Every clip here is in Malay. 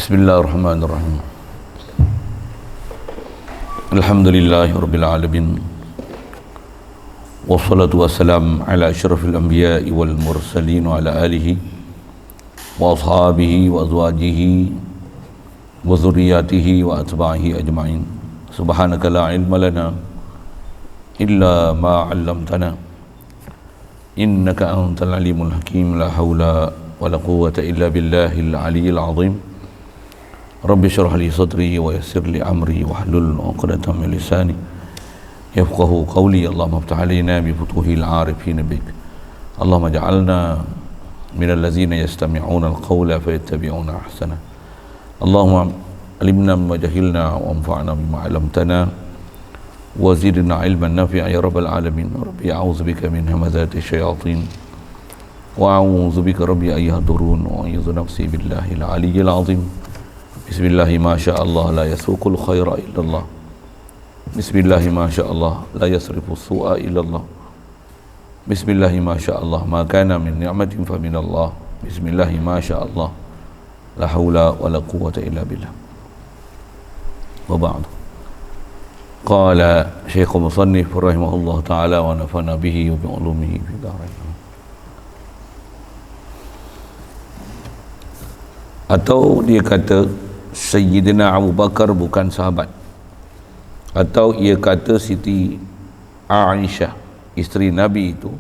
Bismillahirrahmanirrahim. Alhamdulillahirabbil alamin. Wassalatu wassalam ala asyrafil anbiya'i wal mursalin wa ala alihi wa ashabihi wa azwajihi wa dzurriyyatihi wa atba'ihi ajma'in. Subhanaka la ilma lana illa ma 'allamtana innaka antal alimul hakim. La haula wa la quwwata illa billahil aliyyil azim. Rabbi syrah li sadri wa yassir li amri wahlul 'uqdatam min lisani yafqahu qawli. Allahumma iftah alaina bi futuhil 'arifin bik. Allahumma ja'alna minal ladzina yastami'una al-qawla fayattabi'una ahsana. Allahumma alimna ma jahilna wa anfa'na bima 'allamtana wa zidna 'ilman nafi'a ya rabbal alamin. Rabbi a'udzu bika min hamazati syayatin wa a'udzu bika rabbi an yahdurun wa a'udzu nafsi billahil aliyyil azim. Bismillahi ma sya'allah la yasuqul khaira illallah. Bismillahi ma sya'allah la yasrifu su'a illallah. Bismillahi ma sya'allah ma kana min ni'matin fa minallah. Bismillahi ma sya'allah la haula wa la quwwata illa billah. Wa ba'du. Qala Syekh Musannif rahimahullah ta'ala wa nafa'na bihi wa bi ulumihi fi dharain. Atau dia kata Sayyidina Abu Bakar bukan sahabat, atau ia kata Siti Aisyah isteri Nabi itu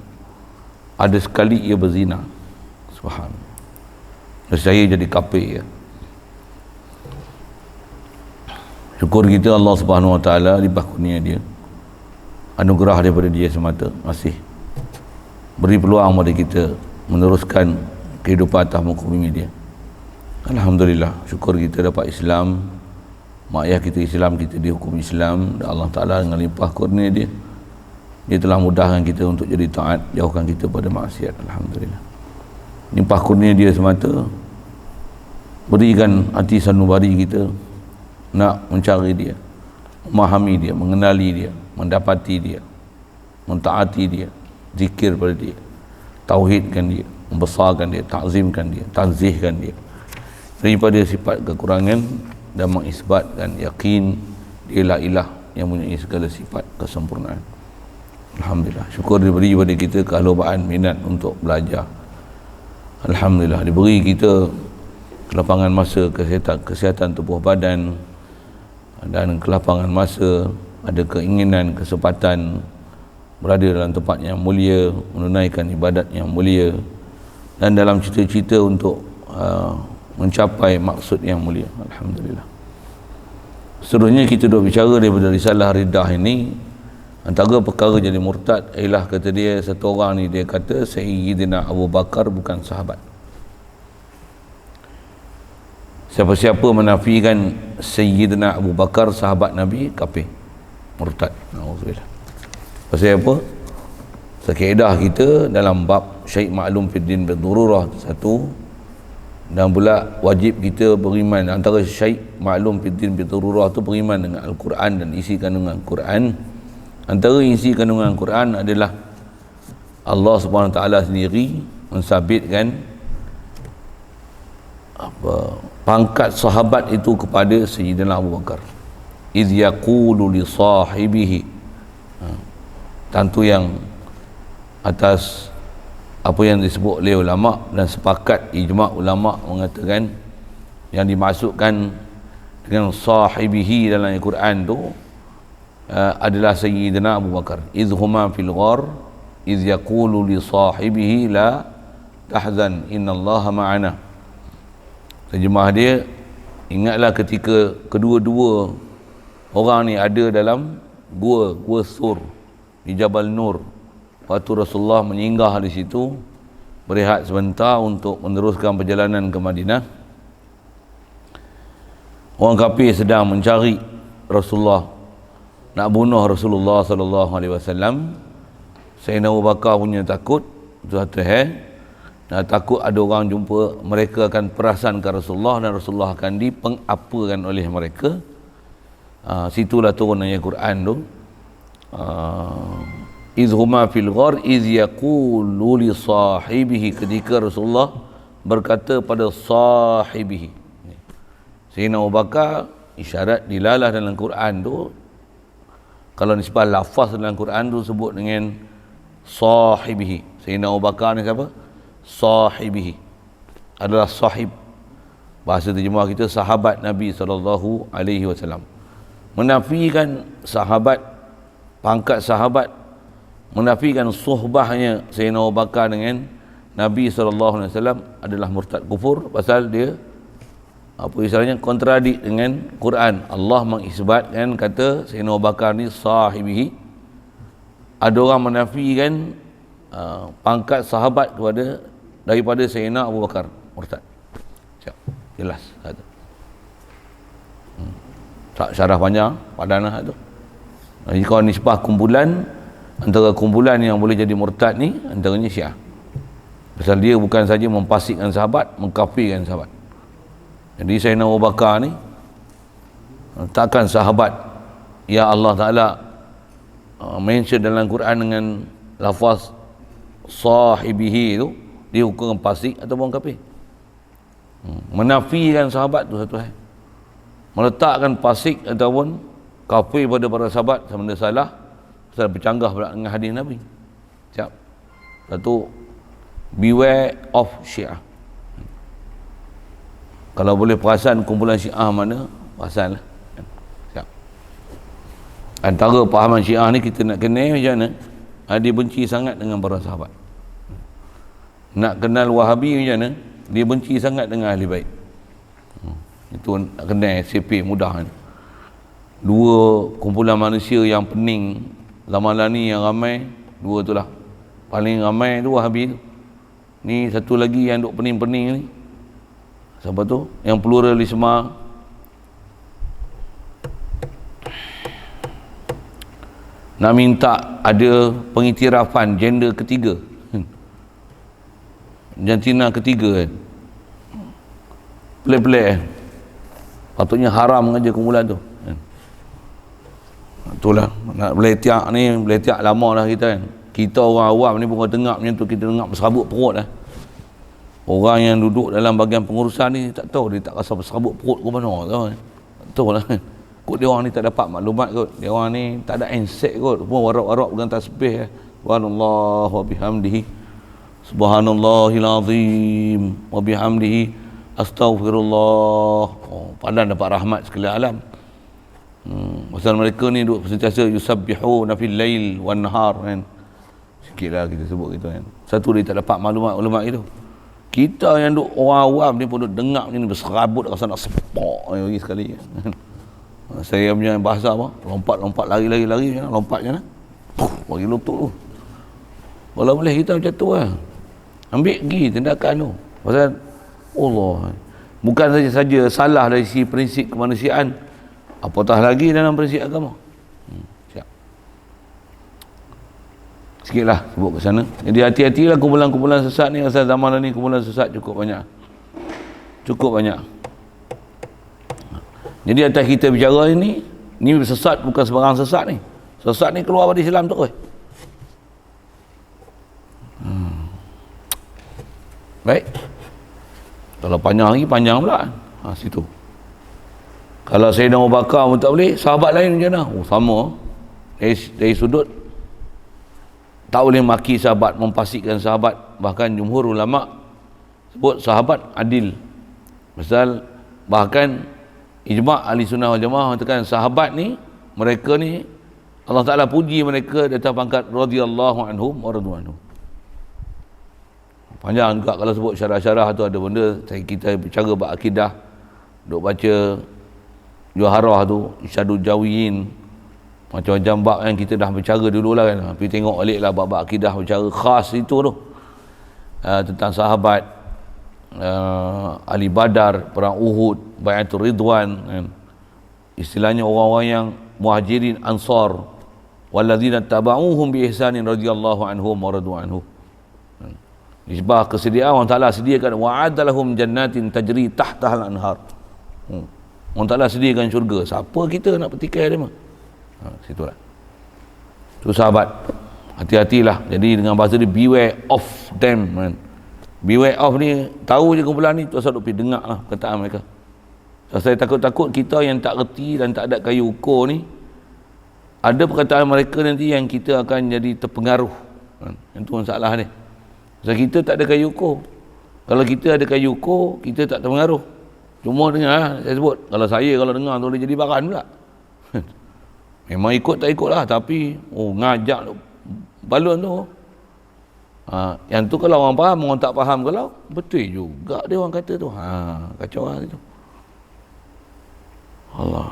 ada sekali ia berzina. Subhanallah. Saya jadi kafir ya. Syukur kita Allah Subhanahu Wa Taala limpah kurnia dia, anugerah daripada dia semata, masih beri peluang kepada kita meneruskan kehidupan atas muka bumi dia. Alhamdulillah, syukur kita dapat Islam, mak ayah kita Islam, kita dihukum Islam, dan Allah Ta'ala dengan limpah kurnia dia telah mudahkan kita untuk jadi taat, jauhkan kita pada maksiat. Alhamdulillah, limpah kurnia dia semata berikan hati sanubari kita nak mencari dia, memahami dia, mengenali dia, mendapati dia, mentaati dia, zikir pada dia, tauhidkan dia, membesarkan dia, takzimkan dia, tanzihkan dia daripada sifat kekurangan dan mengisbatkan yakin dia la ilah yang mempunyai segala sifat kesempurnaan. Alhamdulillah, syukur diberi kepada kita kehalubaan minat untuk belajar. Alhamdulillah, diberi kita kelapangan masa, kesihatan tubuh badan, dan kelapangan masa, ada keinginan, kesempatan berada dalam tempat yang mulia, menunaikan ibadat yang mulia, dan dalam cita-cita untuk mencapai maksud yang mulia. Alhamdulillah. Seterusnya kita duk bicara daripada risalah Ridah ini, antara perkara jadi murtad ialah kata dia, satu orang ni dia kata Sayyidina Abu Bakar bukan sahabat. Siapa-siapa menafikan Sayyidina Abu Bakar sahabat Nabi, kafir, murtad. Alhamdulillah. Pasal apa? Sekaidah kita dalam bab syai' ma'lum fid din bidururah satu, dan pula wajib kita beriman. Antara syai' maklum fiddin bitururah tu beriman dengan Al-Quran dan isi kandungan Al-Quran. Antara isi kandungan Al-Quran adalah Allah Subhanahu Wa Taala sendiri mensabitkan pangkat sahabat itu kepada Sayyidina Abu Bakar. Iz yaqulu li sahibihi. Tentu yang atas apa yang disebut oleh ulama dan sepakat ijma' ulama mengatakan yang dimasukkan dengan sahibihi dalam Al-Quran tu adalah Sayyidina Abu Bakar. Izhuma fil ghar iz yaqulu li sahibihi la tahzan innallaha ma'ana. Terjemah dia, ingatlah ketika kedua-dua orang ni ada dalam gua Sur di Jabal Nur. Waktu Rasulullah menyinggah di situ, berehat sebentar untuk meneruskan perjalanan ke Madinah. Orang kafir sedang mencari Rasulullah, nak bunuh Rasulullah sallallahu alaihi wasallam. Sayyidina Abu Bakar punya takut, satu hal, nak takut ada orang jumpa, mereka akan perasankan Rasulullah dan Rasulullah akan dipengapakan oleh mereka. Situlah turun ayat Quran tu. Izhuma fil ghar iz yaqulu li sahibihi, ketika Rasulullah berkata pada sahibihi. Sayyidina Abu Bakar isyarat dilalah dalam Quran tu, kalau nisbah lafaz dalam Quran tu sebut dengan sahibihi. Sayyidina Abu Bakar ni siapa? Sahibihi, adalah sahib. Bahasa terjemah kita sahabat Nabi SAW. Menafikan sahabat, pangkat sahabat, menafikan suhbahnya Sayyidina Abu Bakar dengan Nabi SAW adalah murtad kufur, pasal dia apa istilahnya, kontradik dengan Quran. Allah mengisbatkan kata Sayyidina Abu Bakar ni sahibihi. Ada orang menafikan pangkat sahabat daripada Sayyidina Abu Bakar, murtad. Jelas kata. Tak syarah panjang padanlah tu. Jadi kalau nisbah kumpulan, antara kumpulan yang boleh jadi murtad ni antaranya Syiah. Pasal dia bukan saja memfasikkan sahabat, mengkafirkan sahabat. Jadi Sayyidina Abu Bakar ni takkan sahabat ya Allah Ta'ala mention dalam Quran dengan lafaz sahibihi tu dia hukum fasik ataupun kafir. Menafikan sahabat tu satu hal, meletakkan fasik ataupun kafir pada para sahabat sama ada salah, pasal bercanggah pula dengan hadis Nabi. Siap. Satu, beware of Syiah. Kalau boleh perasan kumpulan Syiah mana, perasanlah. Siap. Antara pahaman Syiah ni kita nak kenal macam mana? Dia benci sangat dengan para sahabat. Nak kenal Wahabi macam mana? Dia benci sangat dengan ahli bait. Itu nak kenal CP mudah ni. Dua kumpulan manusia yang pening zaman ni yang ramai, dua tu lah. Paling ramai tu Wahabi tu. Ni satu lagi yang duk pening-pening ni, siapa tu? Yang pluralisme. Nak minta ada pengiktirafan gender ketiga, jantina ketiga kan. Pelik-pelik patutnya haram aja kumpulan tu kan. Itulah nak beletiak ni, beletiak lama dah kita kan. Kita orang awam ni bukan tengok macam tu, kita tengok berserabut perut lah. Orang yang duduk dalam bahagian pengurusan ni tak tahu, dia tak rasa berserabut perut ke mana tahu kan. Tak tahu lah kan. Kot dia orang ni tak dapat maklumat kot, dia orang ni tak ada handset kot, pun warak-warak pegang tasbih. Subhanallah wa bihamdihi, subhanallahil azim wa bihamdihi, astaghfirullah. Padan dapat rahmat sekalian alam. Pasal mereka ni duk sentiasa yusabbihuna fil lail wan nahar kan. Sikitlah kita sebut gitu kan. Satu dia tak dapat maklumat ulama itu. Kita yang duk orang awam ni pun duk dengar ni berserabut rasa nak sepak lagi sekali kan. Saya punya bahasa apa? Lompat-lompat lari macam mana? Lompat macam mana? Bagi lutut tu. Kalau boleh kita macam tu lah. Ambil pergi tindakan tu. Pasal Allah, bukan saja salah dari sisi prinsip kemanusiaan, apatah lagi dalam prinsip agama. Siap. Sikitlah sebut ke sana. Jadi hati-hatilah kumpulan-kumpulan sesat ni. Asal zaman ni kumpulan sesat cukup banyak. Jadi atas kita bicara ini sesat bukan sebarang sesat ni. Sesat ni keluar dari Islam tu. Baik. Kalau panjang lagi, panjang pula. Situ. Kalau Sayyidina Abu Bakar pun tak boleh, sahabat lain macam mana? Sama. Dari sudut tak boleh maki sahabat, memfasikkan sahabat. Bahkan jumhur ulama sebut sahabat adil. Pasal bahkan ijma' ahli sunnah wal jamaah mengatakan sahabat ni, mereka ni Allah Ta'ala puji mereka di atas pangkat radhiyallahu anhum wa radu anhum. Panjang juga kalau sebut syarah-syarah tu, ada benda kita bicara bab akidah, duk baca Juharah tu, Isyadul Jawiyin, macam-macam bab yang kita dah bercara dulu lah kan. Tapi tengok balik lah bab-bab akidah bercara khas itu tu, tentang sahabat, ahli Badar, perang Uhud, Bai'atul Ridwan kan. Istilahnya orang-orang yang muhajirin ansar, walladzina taba'uhum bi ihsanin radhiyallahu anhum wa radu anhu. Nisbah kesediaan Allah Ta'ala sediakan wa'adalahum jannatin tajri tahtahal anhar. Allah Ta'ala sediakan syurga. Siapa kita nak petikai dia mah? Situlah. Tu sahabat. Hati-hatilah. Jadi dengan bahasa dia, beware of them man. Beware of ni, tahu je kumpulan ni, tu asal duk pergi dengar lah perkataan mereka. Saya takut-takut kita yang tak reti dan tak ada kayu ukur ni, ada perkataan mereka nanti yang kita akan jadi terpengaruh. Yang tu masalah ni. Sebab kita tak ada kayu ukur. Kalau kita ada kayu ukur, kita tak terpengaruh. Cuma dengar, saya sebut, kalau dengar tu boleh jadi baran pula. Memang ikut tak ikut lah, tapi ngajak balon tu. Yang tu kalau orang faham, orang tak faham, kalau betul juga dia orang kata tu. Kacau lah itu. Allah.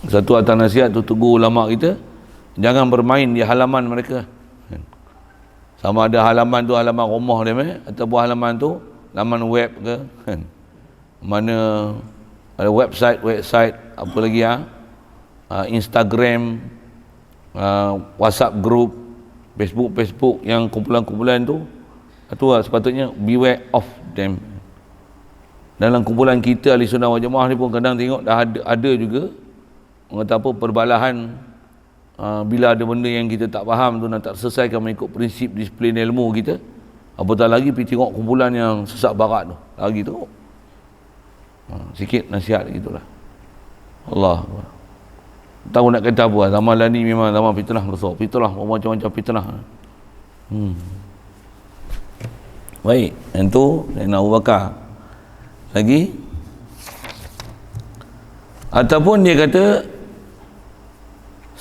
Satu atas nasihat tu tegur ulama kita, jangan bermain di halaman mereka. Sama ada halaman tu halaman rumah dia ataupun halaman tu laman web ke, mana ada website apa lagi Instagram, WhatsApp group, Facebook yang kumpulan-kumpulan tu sepatutnya beware of them. Dalam kumpulan kita Ahli Sunnah wal Jamaah ni pun kadang tengok dah ada juga orang kata apa, perbalahan. Bila ada benda yang kita tak faham tu, nak tak selesaikan mengikut prinsip disiplin ilmu kita, apatah lagi pergi tengok kumpulan yang sesat barat tu, lagi tengok. Sikit nasihat gitulah. Allah tahu nak kata apa, zaman lah ni memang zaman fitnah besar, fitnah macam-macam fitnah. Baik, yang tu Sayyidina Abu Bakar. Lagi ataupun dia kata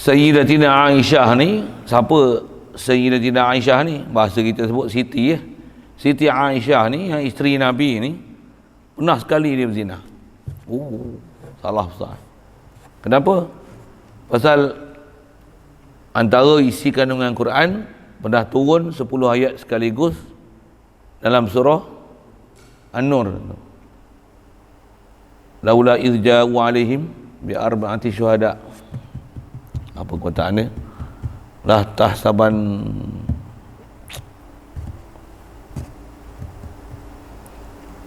Sayyidatina Aisyah ni, siapa Sayyidatina Aisyah ni? Bahasa kita sebut Siti ya. Siti Aisyah ni, yang isteri Nabi ni, pernah sekali dia berzina. Salah besar. Kenapa? Pasal antara isi kandungan Quran pernah turun 10 ayat sekaligus dalam surah An-Nur. Laula iz ja'u alaihim bi arba'ati syuhada. Apa perkataan dia? La tahsaban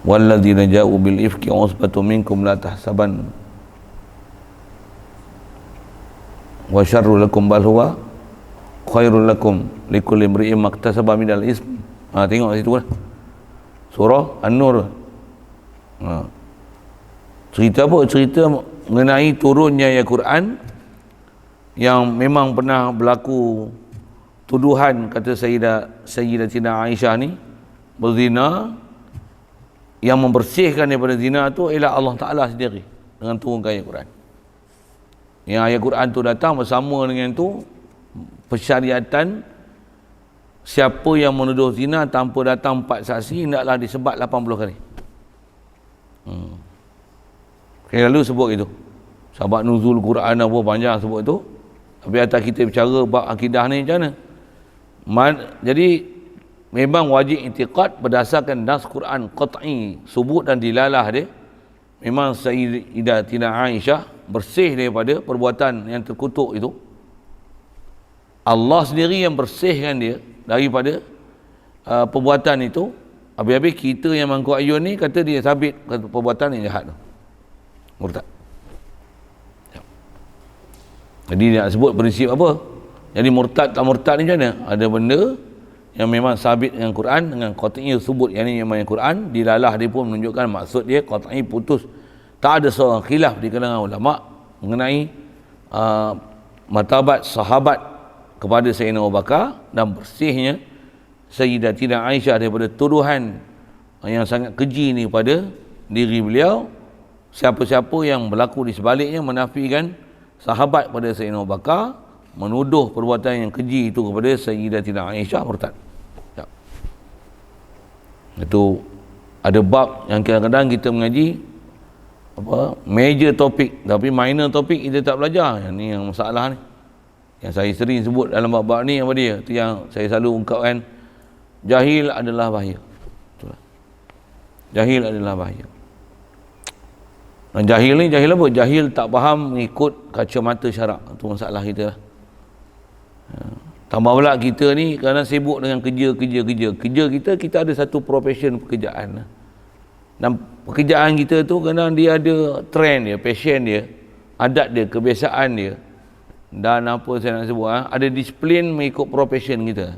walladzina ja'u bil ifki usbatun minkum la tahsaban wa syarrul lakum bal huwa khairul lakum likulli imri'in maktasaba minal ism. Tengok situ lah. Surah An-Nur. Cerita apa? Cerita mengenai turunnya ayat Quran yang memang pernah berlaku tuduhan, kata Sayyidatina Aisyah ni berzina. Yang membersihkan daripada zina tu ialah Allah Ta'ala sendiri dengan turunkan ayat Quran. Yang ayat Quran tu datang bersama dengan tu persyariatan siapa yang menuduh zina tanpa datang 4 saksi hendaklah disebat 80 kali. Saya lalu sebut itu. Sebab nuzul Quran apa panjang sebut itu. Tapi atas kita bicara bab akidah ni macam mana? Jadi memang wajib i'tiqad berdasarkan nas Quran qat'i, subut dan dilalah dia. Memang Sayyidatina Aisyah bersih daripada perbuatan yang terkutuk itu. Allah sendiri yang bersihkan dia daripada perbuatan itu. Habis-habis kita yang mangkuk ayun ni kata dia sabit kata perbuatan yang jahat tu. Murtad. Jadi nak sebut prinsip apa? Jadi murtad tak murtad ni macam mana? Ada benda yang memang sabit dengan Quran, dengan qat'i subut, yang ni memang Quran, dilalah dia pun menunjukkan maksud dia qat'i putus. Tak ada seorang khilaf di kalangan ulama mengenai martabat sahabat kepada Sayyidina Abu Bakar dan bersihnya Sayyidatina Aisyah daripada tuduhan yang sangat keji ni pada diri beliau. Siapa-siapa yang berlaku di sebaliknya menafikan sahabat pada Sayyidina Abu Bakar, menuduh perbuatan yang keji itu kepada Sayyidatina Aisyah, murtad. Itu ada bab yang kadang-kadang kita mengaji major topik, tapi minor topik kita tak belajar. Yang ni yang masalah ni, yang saya sering sebut dalam bab-bab ni, apa dia? Itu yang saya selalu ungkapkan, jahil adalah bahaya. Itulah. Jahil adalah bahaya. Dan jahil ni, jahil apa? Jahil tak faham mengikut kacamata syarak. Itu masalah kita lah. Tambah pula kita ni kerana sibuk dengan kerja kita ada satu profession pekerjaan, dan pekerjaan kita tu kadang dia ada trend dia, passion dia, adat dia, kebiasaan dia, dan apa saya nak sebut, ada disiplin mengikut profession kita.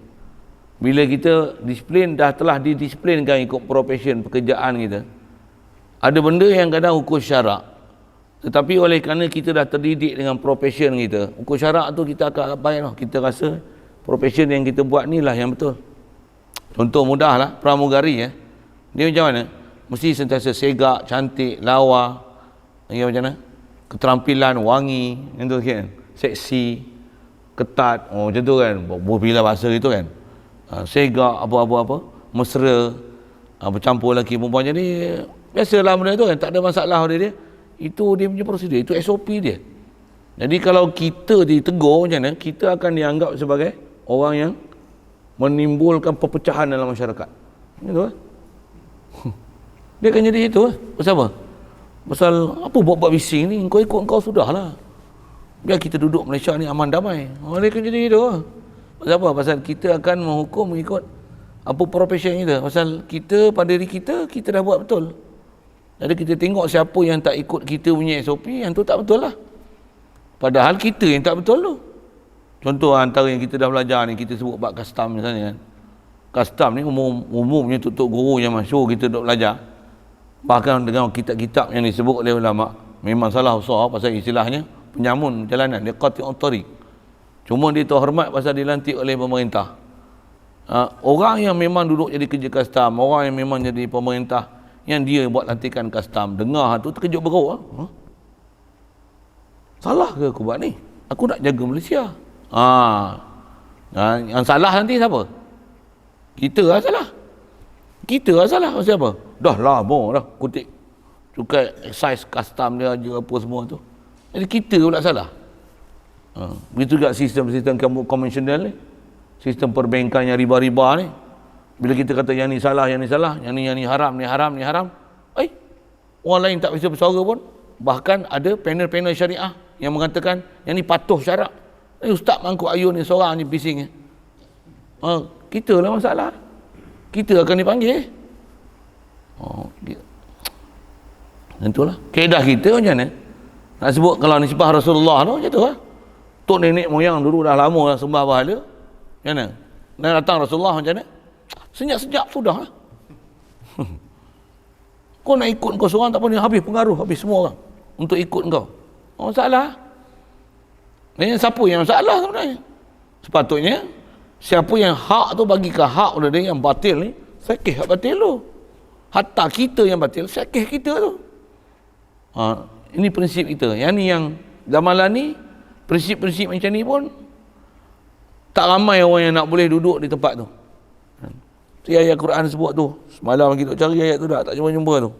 Bila kita disiplin, telah didisiplinkan ikut profession pekerjaan kita, Ada benda yang kadang hukum syarak, tetapi oleh kerana kita dah terdidik dengan profession kita, hukum syarak tu kita akan abai lah. Kita rasa profession yang kita buat ni lah yang betul. Contoh mudah lah, pramugari dia macam mana? Mesti sentiasa segak, cantik, lawa, macam mana? Keterampilan, wangi, macam tu kan? Seksi, ketat, macam tu kan? Bila bahasa itu kan? Segak, apa-apa, mesra, bercampur lelaki perempuan. Jadi biasalah benda tu kan, tak ada masalah dia. Itu dia punya prosedur, itu SOP dia. Jadi kalau kita ditegur macam mana, kita akan dianggap sebagai orang yang menimbulkan perpecahan dalam masyarakat. Itu dia akan jadi itu. Pasal apa? Pasal apa buat-buat bising ni, kau ikut kau sudahlah. Biar kita duduk Malaysia ni aman damai. Dia akan jadi itu. Pasal apa? Pasal kita akan menghukum mengikut apa profession kita. Pasal kita pada diri kita dah buat betul. Jadi kita tengok siapa yang tak ikut kita punya SOP, yang tu tak betul lah. Padahal kita yang tak betul tu. Contoh antara yang kita dah belajar ni, kita sebut bab custom misalnya kan. Custom ni umumnya tuk-tuk guru yang masyhur kita duk belajar. Bahkan dengan kitab-kitab yang disebut oleh ulama, memang salah besar pasal istilahnya penyamun jalanan, dia qati'ut tariq. Cuma dia terhormat pasal dilantik oleh pemerintah. Orang yang memang duduk jadi kerja custom, orang yang memang jadi pemerintah, yang dia buat lantikan custom, dengar tu terkejut beruk. Salah ke aku buat ni? Aku nak jaga Malaysia. Yang salah nanti siapa? Kita lah salah. Kita lah salah. Pasal apa? Dah lama dah kutip cukai excise custom dia je apa semua tu. Jadi kita pula salah. Begitu juga sistem-sistem konvensional ni, sistem perbankan yang riba-riba ni. Bila kita kata yang ni salah, yang ni salah, yang ni haram, ni haram, ni haram, orang lain tak bisa bersuara pun. Bahkan ada panel-panel syariah yang mengatakan yang ni patuh syarak. Ustaz Mangkuk Ayun ni seorang ni bising. Kita lah masalah. Kita akan dipanggil. Tentulah. Kaedah kita macam mana? Nak sebut kalau nisbah Rasulullah tu macam tu lah. Tok nenek moyang dulu dah lama dah sembah berhala. Macam mana? Dan datang Rasulullah macam mana? Senyap-senyap sudah lah. Kau nak ikut kau seorang tak boleh, habis pengaruh, habis semua orang untuk ikut kau. Masalah. Siapa yang masalah sebenarnya? Sepatutnya siapa yang hak tu bagikan hak pada dia, yang batil ni sakih hak batil tu. Hatta kita yang batil sakih kita tu. Ini prinsip kita. Yang ni yang zaman ni prinsip-prinsip macam ni pun tak ramai orang yang nak boleh duduk di tempat tu. Si ayat Quran sebut tu. Semalam kita cari ayat tu dah tak jumpa tu.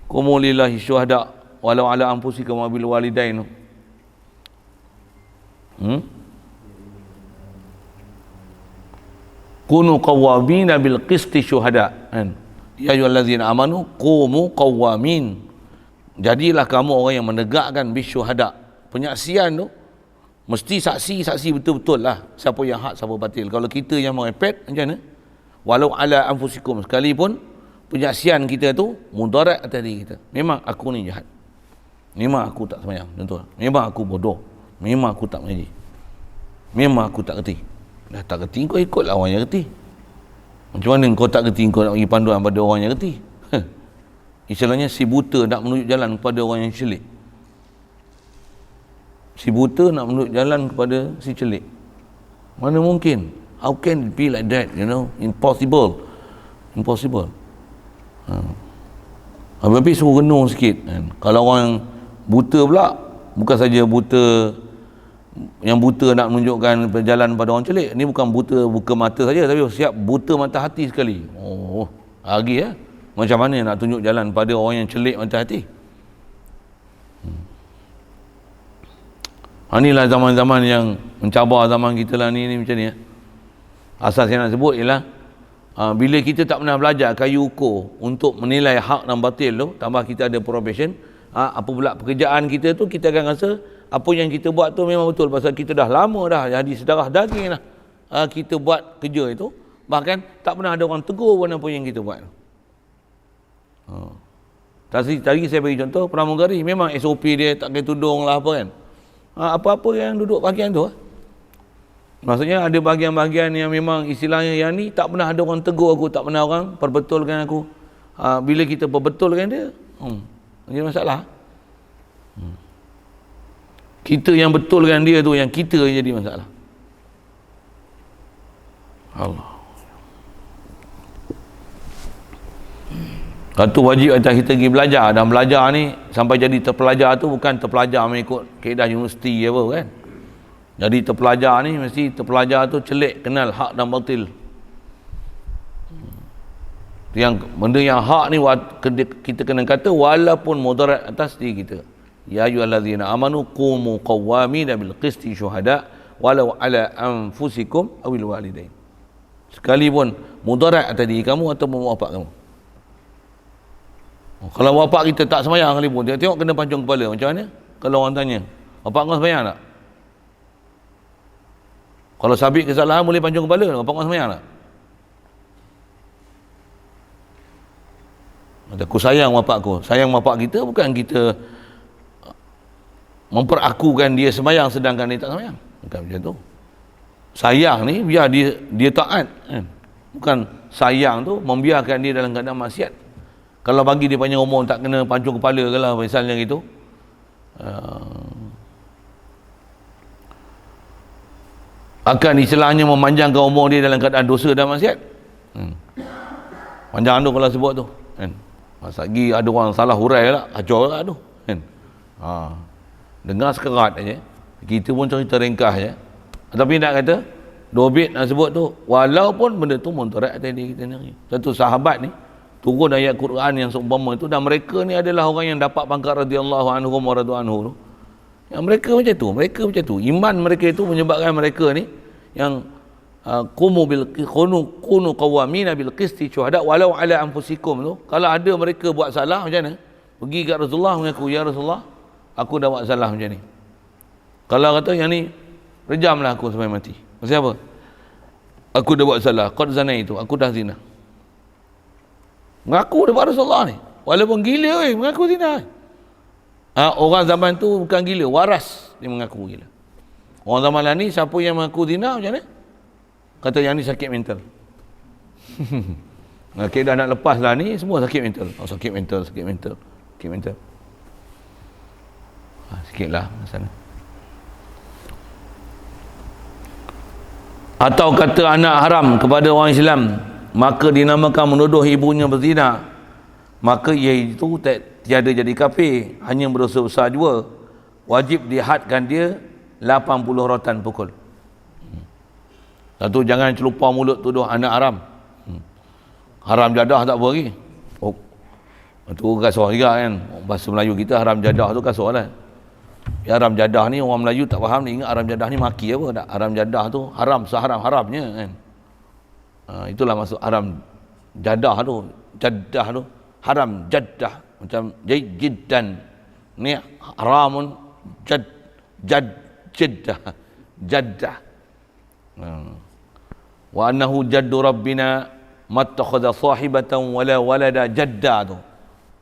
Qumu lillahi syuhada walau ala anfusikum wa bil walidain. Kunu qawwamina bil qisti syuhada. Ya ayyuhallazina amanu qumu qawwamin. Jadilah kamu orang yang menegakkan bisyuhada. Penyaksian tu mesti saksi betul-betul lah siapa yang hak, siapa batil. Kalau kita yang merepet macam mana? Walau ala anfusikum, sekalipun penyaksian kita tu mudarat atas diri kita. Memang aku ni jahat, memang aku tak semayang, contoh, memang aku bodoh, memang aku tak mengaji, memang aku tak kerti. Dah tak kerti, kau ikutlah orang yang kerti. Macam mana kau tak kerti, kau nak bagi panduan pada orang yang kerti? Istilahnya si buta nak menunjuk jalan kepada orang yang celik. Si buta nak menunjuk jalan kepada si celik. Mana mungkin? How can it be like that? Impossible. Habis suruh renung sikit kan? Kalau orang buta pula, bukan saja buta, yang buta nak menunjukkan jalan pada orang celik, ni bukan buka mata saja, tapi siap buta mata hati sekali. Lagi macam mana nak tunjuk jalan pada orang yang celik mata hati? Inilah zaman-zaman yang mencabar zaman kita lah ni macam ni. Asal saya nak sebut ialah bila kita tak pernah belajar kayu ukur untuk menilai hak dan batil tu, tambah kita ada profession, apa pula pekerjaan kita tu, kita akan rasa apa yang kita buat tu memang betul pasal kita dah lama dah jadi sedarah daging dah. Kita buat kerja itu, bahkan tak pernah ada orang tegur pun apa yang kita buat. Tadi saya bagi contoh pramugari, memang SOP dia tak pakai tudung lah apa kan. Apa-apa yang duduk bahagian tu. Maksudnya ada bahagian-bahagian yang memang istilahnya yang ni tak pernah ada orang tegur aku, tak pernah orang perbetulkan aku. bila kita perbetulkan dia, jadi masalah. Kita yang betulkan dia tu, yang kita yang jadi masalah. Allah. Satu wajib atas kita pergi belajar, dan belajar ni sampai jadi terpelajar tu bukan terpelajar mengikut kaedah universiti apa kan. Jadi terpelajar ni mesti terpelajar tu celik kenal hak dan batil. Yang benda yang hak ni kita kena kata walaupun mudarat atas diri kita. Ya ayyuhallazina amanu qumu qawwamina bil qisti syuhada walau ala anfusikum awil walidain. Sekalipun mudarat atas diri kamu atau bapak kamu. Kalau bapak kita tak sembahyang kali pun, tengok kena pancung kepala macam mana? Kalau orang tanya, bapak kau sembahyang tak? Kalau sabit kesalahan boleh pancung kepala, bapak kau sembahyang tak? Aku sayang bapak aku. Sayang bapak kita bukan kita memperakukan dia sembahyang sedangkan dia tak sembahyang. Bukan macam tu. Sayang ni biar dia taat kan? Bukan sayang tu membiarkan dia dalam keadaan maksiat. Kalau bagi dia panjang umur tak kena pancung kepala ke lah misalnya gitu. Akan istilahnya memanjangkan umur dia dalam keadaan dosa dan maksiat. Panjang tu kalau sebut tu kan. Masa lagi ada orang salah hurai lah, kacau lah tu kan. Dengar sekerat aja. Kita pun cerita ringkas je. Tapi nak kata dua bit nak sebut tu, walaupun benda tu mudarat atas diri kita sendiri. Satu sahabat ni turun ayat Quran yang seumpama itu, dan mereka ni adalah orang yang dapat pangkat radhiyallahu anhum wa radu anhu tu. Yang mereka macam tu. Iman mereka itu menyebabkan mereka ni yang kunu qawamina bil qisti syuhada walau ala anfusikum tu. Kalau ada mereka buat salah macam mana? Pergi kat Rasulullah mengaku, ya Rasulullah, aku dah buat salah macam ni. Kalau kata yang ni, rejamlah aku sampai mati. Maksud apa? Aku dah buat salah, qad zanaitu, aku dah zina. Mengaku depan Rasulullah ni. Walaupun gila mengaku zina. Orang zaman tu bukan gila, waras dia mengaku gila. Orang zaman ni siapa yang mengaku zina macam mana? Kata yang ni sakit mental. Kaedah nak lepas lah ni semua sakit mental. Sakit mental. Sikit lah sana. Atau kata anak haram kepada orang Islam, maka dinamakan menuduh ibunya berzina, maka ia itu tiada jadi kafir, hanya berdosa besar jua. Wajib dihadkan dia 80 rotan pukul. Satu, jangan celupar mulut tuduh anak haram. Haram jadah tak apa lagi. Itu kasar juga kan. Bahasa Melayu kita haram jadah tu kasar lah. Ya, haram jadah ni orang Melayu tak faham ni, ingat haram jadah ni maki apa tak. Haram jadah tu haram seharam-haramnya kan. Itulah maksud haram jadah tu. Jadah tu haram jadah, macam jiddan ni haramun jaddah. Wa annahu jaddu rabbina mattakhadha sahibatan wala walada jadda tu.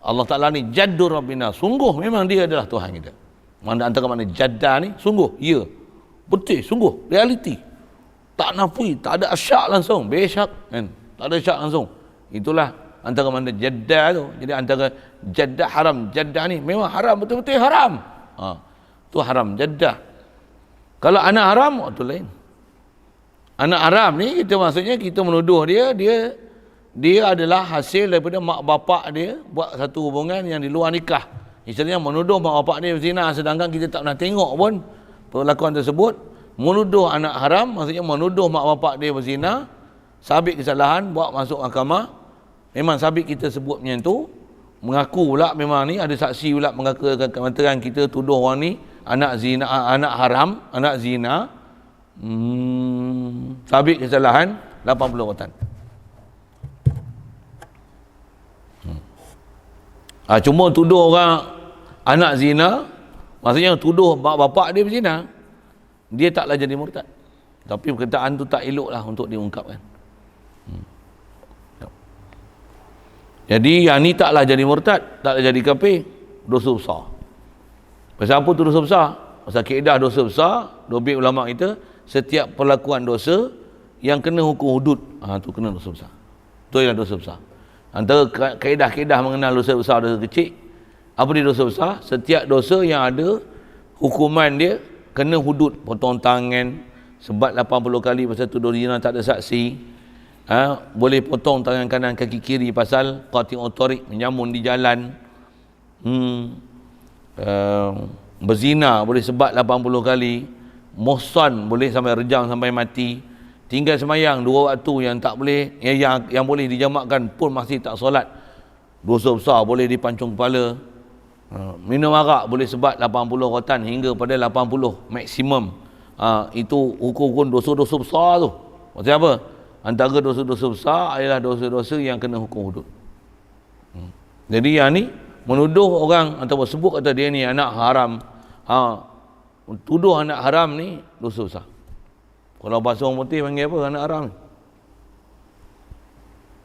Allah Ta'ala ni jaddu rabbina, sungguh memang dia adalah Tuhan kita. Antara makna jadda ni sungguh, ya, betul, sungguh, realiti, tak nafui, tak ada syak langsung, besyak kan, tak ada syak langsung. Itulah antara makna jadda tu. Jadi antara jadda haram, jadda ni memang haram, betul-betul haram. Tu haram jadda. Kalau anak haram, tu lain. Anak haram ni kita maksudnya kita menuduh dia adalah hasil daripada mak bapak dia buat satu hubungan yang di luar nikah. Istilahnya menuduh mak bapak dia berzina sedangkan kita tak pernah tengok pun perlakuan tersebut. Menuduh anak haram maksudnya menuduh mak bapak dia berzina, sabit kesalahan, bawa masuk mahkamah. Memang sabit kita sebut macam tu, mengaku pula memang ni ada saksi pula mengatakan kita tuduh orang ni anak zina, anak haram, anak zina. Sabit kesalahan 80 rotan. Cuma tuduh orang anak zina, maksudnya tuduh mak bapak dia berzina, dia taklah jadi murtad. Tapi perkataan tu tak eloklah untuk diungkapkan. Jadi yang ni taklah jadi murtad, taklah jadi kafir, dosa besar. Pasal apa tu dosa besar? Pasal kaedah dosa besar, dobi ulama kita, setiap perlakuan dosa yang kena hukum hudud, tu kena dosa besar. Tu yang dosa besar. Antara kaedah-kaedah mengenal dosa besar, dosa kecil. Apa dia dosa besar? Setiap dosa yang ada hukuman dia kena hudud, potong tangan, sebat 80 kali pasal tuduh zina tak ada saksi. Boleh potong tangan kanan kaki kiri pasal qati' tariq, menyamun di jalan. Berzina boleh sebat 80 kali. Muhsan boleh sampai rejam sampai mati. Tinggal semayang 2 waktu yang tak boleh, yang boleh dijamakkan pun masih tak solat, dosa besar, boleh dipancung kepala. Minum arak boleh sebat 80 rotan hingga pada 80 maksimum. Itu hukum dosa-dosa besar tu. Maksudnya apa? Antara dosa-dosa besar adalah dosa-dosa yang kena hukum hudud. Jadi yang ni menuduh orang atau sebut kata dia ni anak haram. Tuduh anak haram ni dosa besar. Kalau bahasa orang putih panggil apa anak haram ni?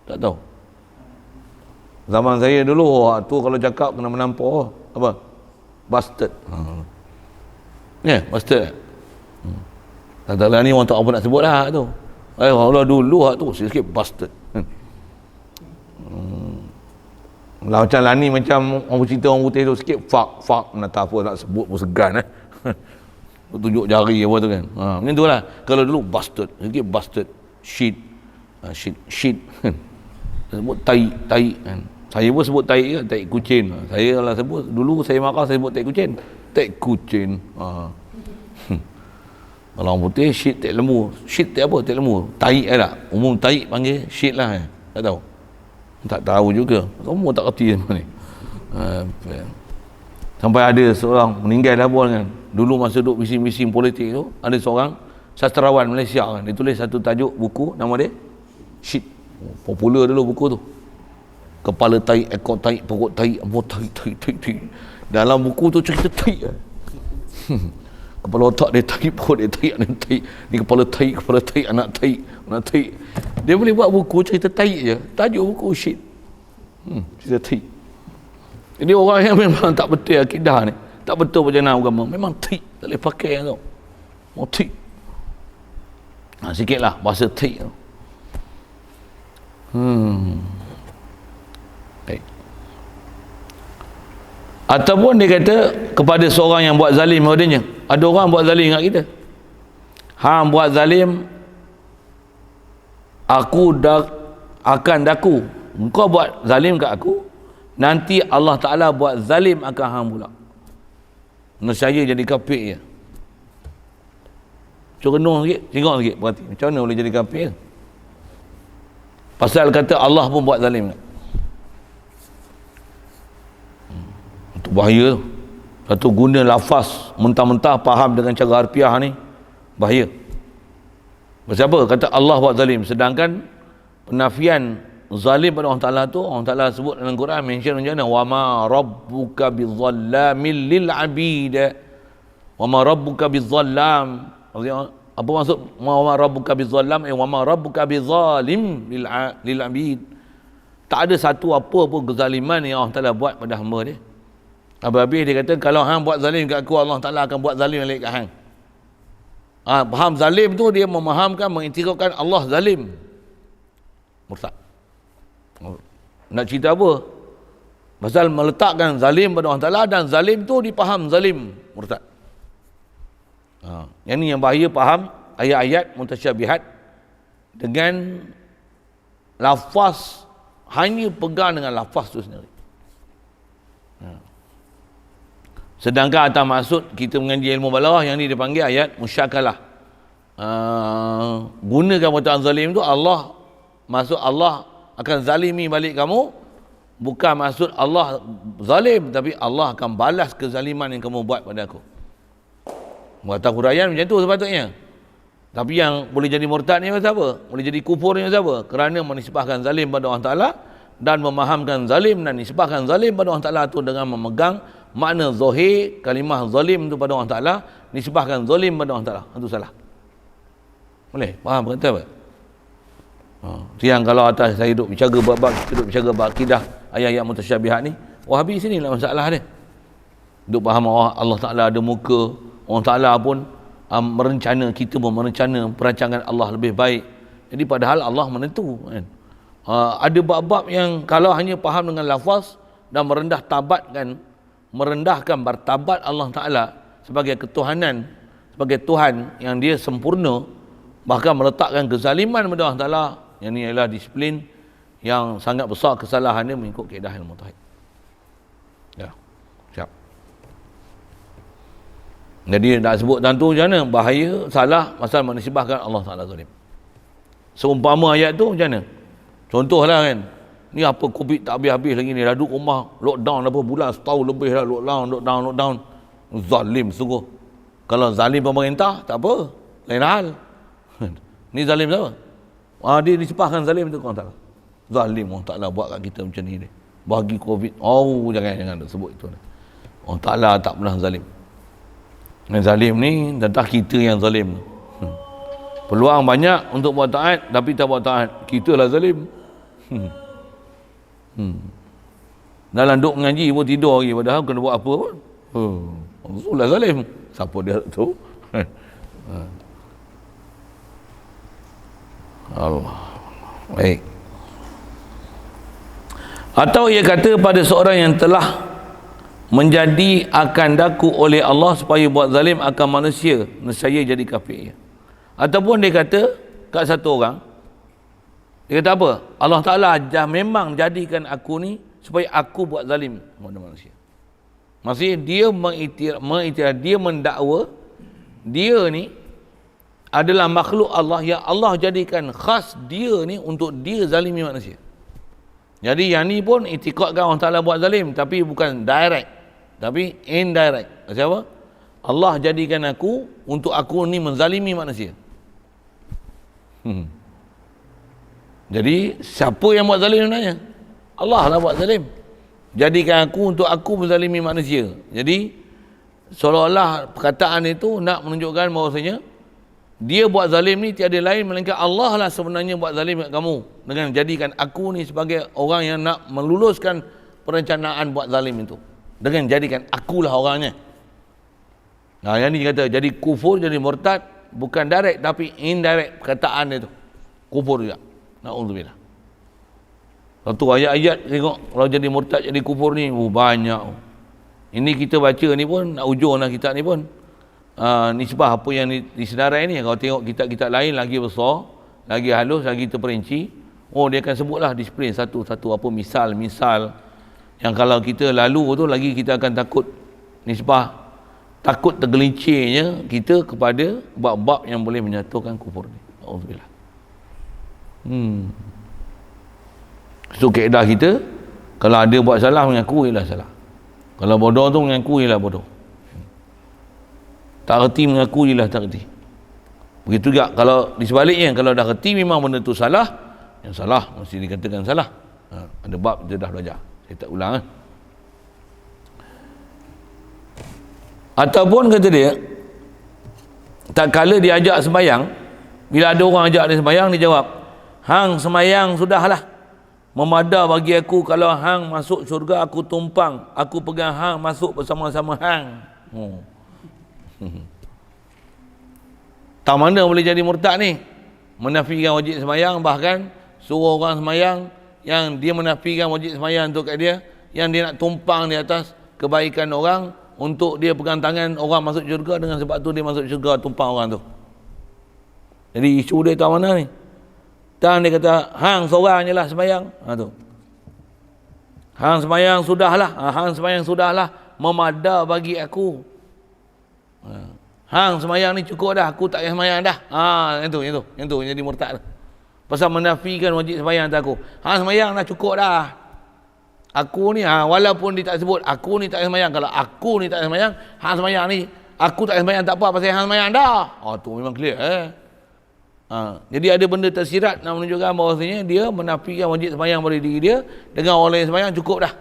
Tak tahu. Zaman saya dulu tu kalau cakap kena menampar apa? Bastard. Bastard. Tak tahu lah ni orang tak apa nak sebut lah tu. Allah dulu tu sikit bastard. Lah macam lah ni macam orang cerita orang putih tu sikit fuck nak tak apa nak sebut pun segan tunjuk jari apa tu kan. Macam tu lah. Kalau dulu bastard, sikit bastard, shit sebut tai kan. Saya pun sebut tai kan, tai kucing. Saya kalau sebut dulu saya marah saya sebut tai kucing. Kalau orang putih shit tak lembu. Shit tak apa, tak lembu. Tai lah. Umum tai panggil shit lah kan. Tak tahu. Tak tahu juga. Semua tak kerti sama ni. Sampai ada seorang meninggal dah pun kan. Dulu masa duduk bising-bising politik tu, ada seorang sastrawan Malaysia kan. Dia tulis satu tajuk buku, nama dia Shit. Popular dulu buku tu. Kepala tai, ekor tai, pokok tai, tai. Dalam buku tu cerita tai kan. Kepala otak dia tai, perut dia tai, anak tai. Ni kepala tai, anak tai. Dia boleh buat buku cerita tai je. Tajuk buku Shit. Cerita tai. Jadi orang yang memang tak betul akidah ni, tak betul perjalanan agama, memang tai, tak boleh pakai tu. Mau tai. Sikitlah bahasa tai tu. Baik. Ataupun dia kata kepada seorang yang buat zalim padanya. Ada orang buat zalim kat kita. Hang buat zalim, aku akan daku. Engkau buat zalim kat aku, nanti Allah Ta'ala buat zalim akan hang pula. Nescaya jadi kafir je. Cerenung sikit, tengok sikit berarti. Macam mana boleh jadi kafir? Pasal kata Allah pun buat zalim. Itu bahaya tu. Satu guna lafaz mentah-mentah faham dengan cara harfiah ni bahaya. Pasal apa? Kata Allah buat zalim. Sedangkan penafian zalim pada Allah Ta'ala tu, Allah Ta'ala sebut dalam Quran, mention macam mana? Wa ma rabbuka bizzallamin lil abid. Wa ma rabbuka bizzallam. Apa maksud wa ma rabbuka bizzallam? Wa ma rabbuka bizzalim lil abid. Tak ada satu apa pun kezaliman yang Allah Ta'ala buat pada hamba dia. Habis dia kata kalau hang buat zalim kat aku, Allah Ta'ala akan buat zalim balik kat hang. Faham zalim tu dia memahamkan, mengiktirafkan Allah zalim. Murtad. Nak cerita apa? Pasal meletakkan zalim pada Allah Ta'ala dan zalim tu dipaham zalim. Murtad. Yang ni yang bahaya, faham ayat-ayat mutasyabihat dengan lafaz, hanya pegang dengan lafaz tu sendiri. Sedangkan atas maksud kita mengaji ilmu balaghah, yang ni dipanggil ayat musyakalah. Gunakan perkataan zalim tu, Allah maksud Allah akan zalimi balik kamu, bukan maksud Allah zalim, tapi Allah akan balas kezaliman yang kamu buat pada aku. Kata huraian macam tu sepatutnya. Tapi yang boleh jadi murtad ni pasal apa? Boleh jadi kufur ni pasal apa? Kerana menisbahkan zalim pada Allah Ta'ala dan memahamkan zalim dan nisbahkan zalim pada Allah Ta'ala tu dengan memegang makna zahir kalimah zalim tu pada Allah Ta'ala, nisbahkan zalim pada Allah Ta'ala. Itu salah. Boleh? Faham kata apa? Yang kalau atas saya duduk bicara bab-bab, duduk bicara bab akidah, ayat-ayat mutasyabihat ni, Wahabi sini lah masalah dia. Duduk faham Allah Ta'ala ada muka, Allah Ta'ala pun merencana, kita pun merencana perancangan Allah lebih baik. Jadi padahal Allah menentu kan. Ada bab-bab yang kalau hanya faham dengan lafaz dan merendahkan martabat Allah Ta'ala sebagai ketuhanan, sebagai Tuhan yang dia sempurna, bahkan meletakkan kezaliman pada Allah Ta'ala, yang ini adalah disiplin yang sangat besar kesalahannya mengikut kaedah ilmu tauhid. Ya, siap. Jadi nak sebut tentu macam mana? Bahaya, salah, pasal menisbahkan Allah Ta'ala zalim. Seumpama ayat tu macam mana? Contohlah kan, ni apa COVID tak habis-habis lagi ni, dah duduk rumah, lockdown apa bulan, setahun lebih dah lockdown. Zalim sungguh. Kalau zalim pemerintah, tak apa, lain hal. Ni zalim siapa? Dia disebahkan zalim tu Allah Ta'ala. Zalim Allah Ta'ala buat kat kita macam ni. Bagi COVID, jangan sebut itu. Allah Ta'ala tak pernah zalim. Yang zalim ni tentang kita yang zalim. Peluang banyak untuk buat taat, tapi tak buat taat, kita lah zalim. Dalam duk mengaji pun tidur lagi, padahal kena buat apa pun. Rasulullah zalim. Siapa dia tu? Allah. Baik. Atau ia kata pada seorang yang telah menjadi akan daku oleh Allah supaya buat zalim akan manusia, nescaya jadi kafir. Ataupun dia kata kat satu orang, dia kata apa? Allah Ta'ala memang jadikan aku ni supaya aku buat zalim kepada manusia. Maksudnya dia mengiktiraf, dia mendakwa dia ni adalah makhluk Allah yang Allah jadikan khas dia ni untuk dia zalimi manusia. Jadi yang ni pun itikadkan Allah Ta'ala buat zalim, tapi bukan direct, tapi indirect. Macam apa? Allah jadikan aku untuk aku ni menzalimi manusia. Jadi siapa yang buat zalim sebenarnya? Allah lah buat zalim. Jadikan aku untuk aku menzalimi manusia. Jadi seolah-olah perkataan itu nak menunjukkan bahawasanya dia buat zalim ni tiada lain melainkan Allah lah sebenarnya buat zalim kat kamu, dengan jadikan aku ni sebagai orang yang nak meluluskan perencanaan buat zalim itu, dengan jadikan akulah orangnya. Nah, yang ni kata jadi kufur, jadi murtad, bukan direct tapi indirect perkataan itu. Kufur juga. Na'udzubillah. Satu ayat-ayat tengok kalau jadi murtad jadi kufur ni banyak. Ini kita baca ni pun nak ujung lah kitab ni pun. Nisbah apa yang disenarai ni, kalau tengok kitab-kitab lain lagi besar, lagi halus, lagi terperinci, dia akan sebutlah disiplin satu-satu apa misal yang kalau kita lalu tu lagi kita akan takut nisbah, takut tergelincirnya kita kepada bab-bab yang boleh menyatukan kufur ni. Alhamdulillah. Itu kaedah kita, kalau ada buat salah mengaku ialah salah, kalau bodoh tu mengaku ialah bodoh, tak reti mengaku ialah tak reti. Begitu juga kalau di sebaliknya, kalau dah reti memang benda tu salah, yang salah mesti dikatakan salah. Ada bab kita dah belajar, saya tak ulang. Ataupun kata dia, tak kala diajak sembahyang, bila ada orang ajak dia sembahyang, dia jawab, hang sembahyang sudahlah, memada bagi aku kalau hang masuk syurga aku tumpang, aku pegang hang masuk bersama-sama hang. Tak mana boleh jadi murtad ni? Menafikan wajib sembahyang, bahkan suruh orang sembahyang yang dia menafikan wajib sembahyang untuk kat dia, yang dia nak tumpang di atas kebaikan orang untuk dia pegang tangan orang masuk syurga, dengan sebab tu dia masuk syurga tumpang orang tu. Jadi isu dia tahu mana ni? Dan dia kata hang seorang je lah sembahyang. Tu. Hang sembahyang sudahlah. Hang sembahyang sudahlah, memada bagi aku. Hang sembahyang ni cukup dah, aku tak payah sembahyang dah. Yang tu jadi murtad. Pasal menafikan wajib sembahyang atas aku. Hang sembahyang dah cukup dah. Aku ni walaupun dia tak sebut aku ni tak payah sembahyang, kalau aku ni tak payah sembahyang, hang sembahyang ni aku tak payah sembahyang tak apa, pasal hang sembahyang dah. Tu memang clear jadi ada benda tersirat nak menunjukkan bahawasanya dia menafikan wajib sembahyang pada diri dia, dengan orang lain sembahyang cukup dah.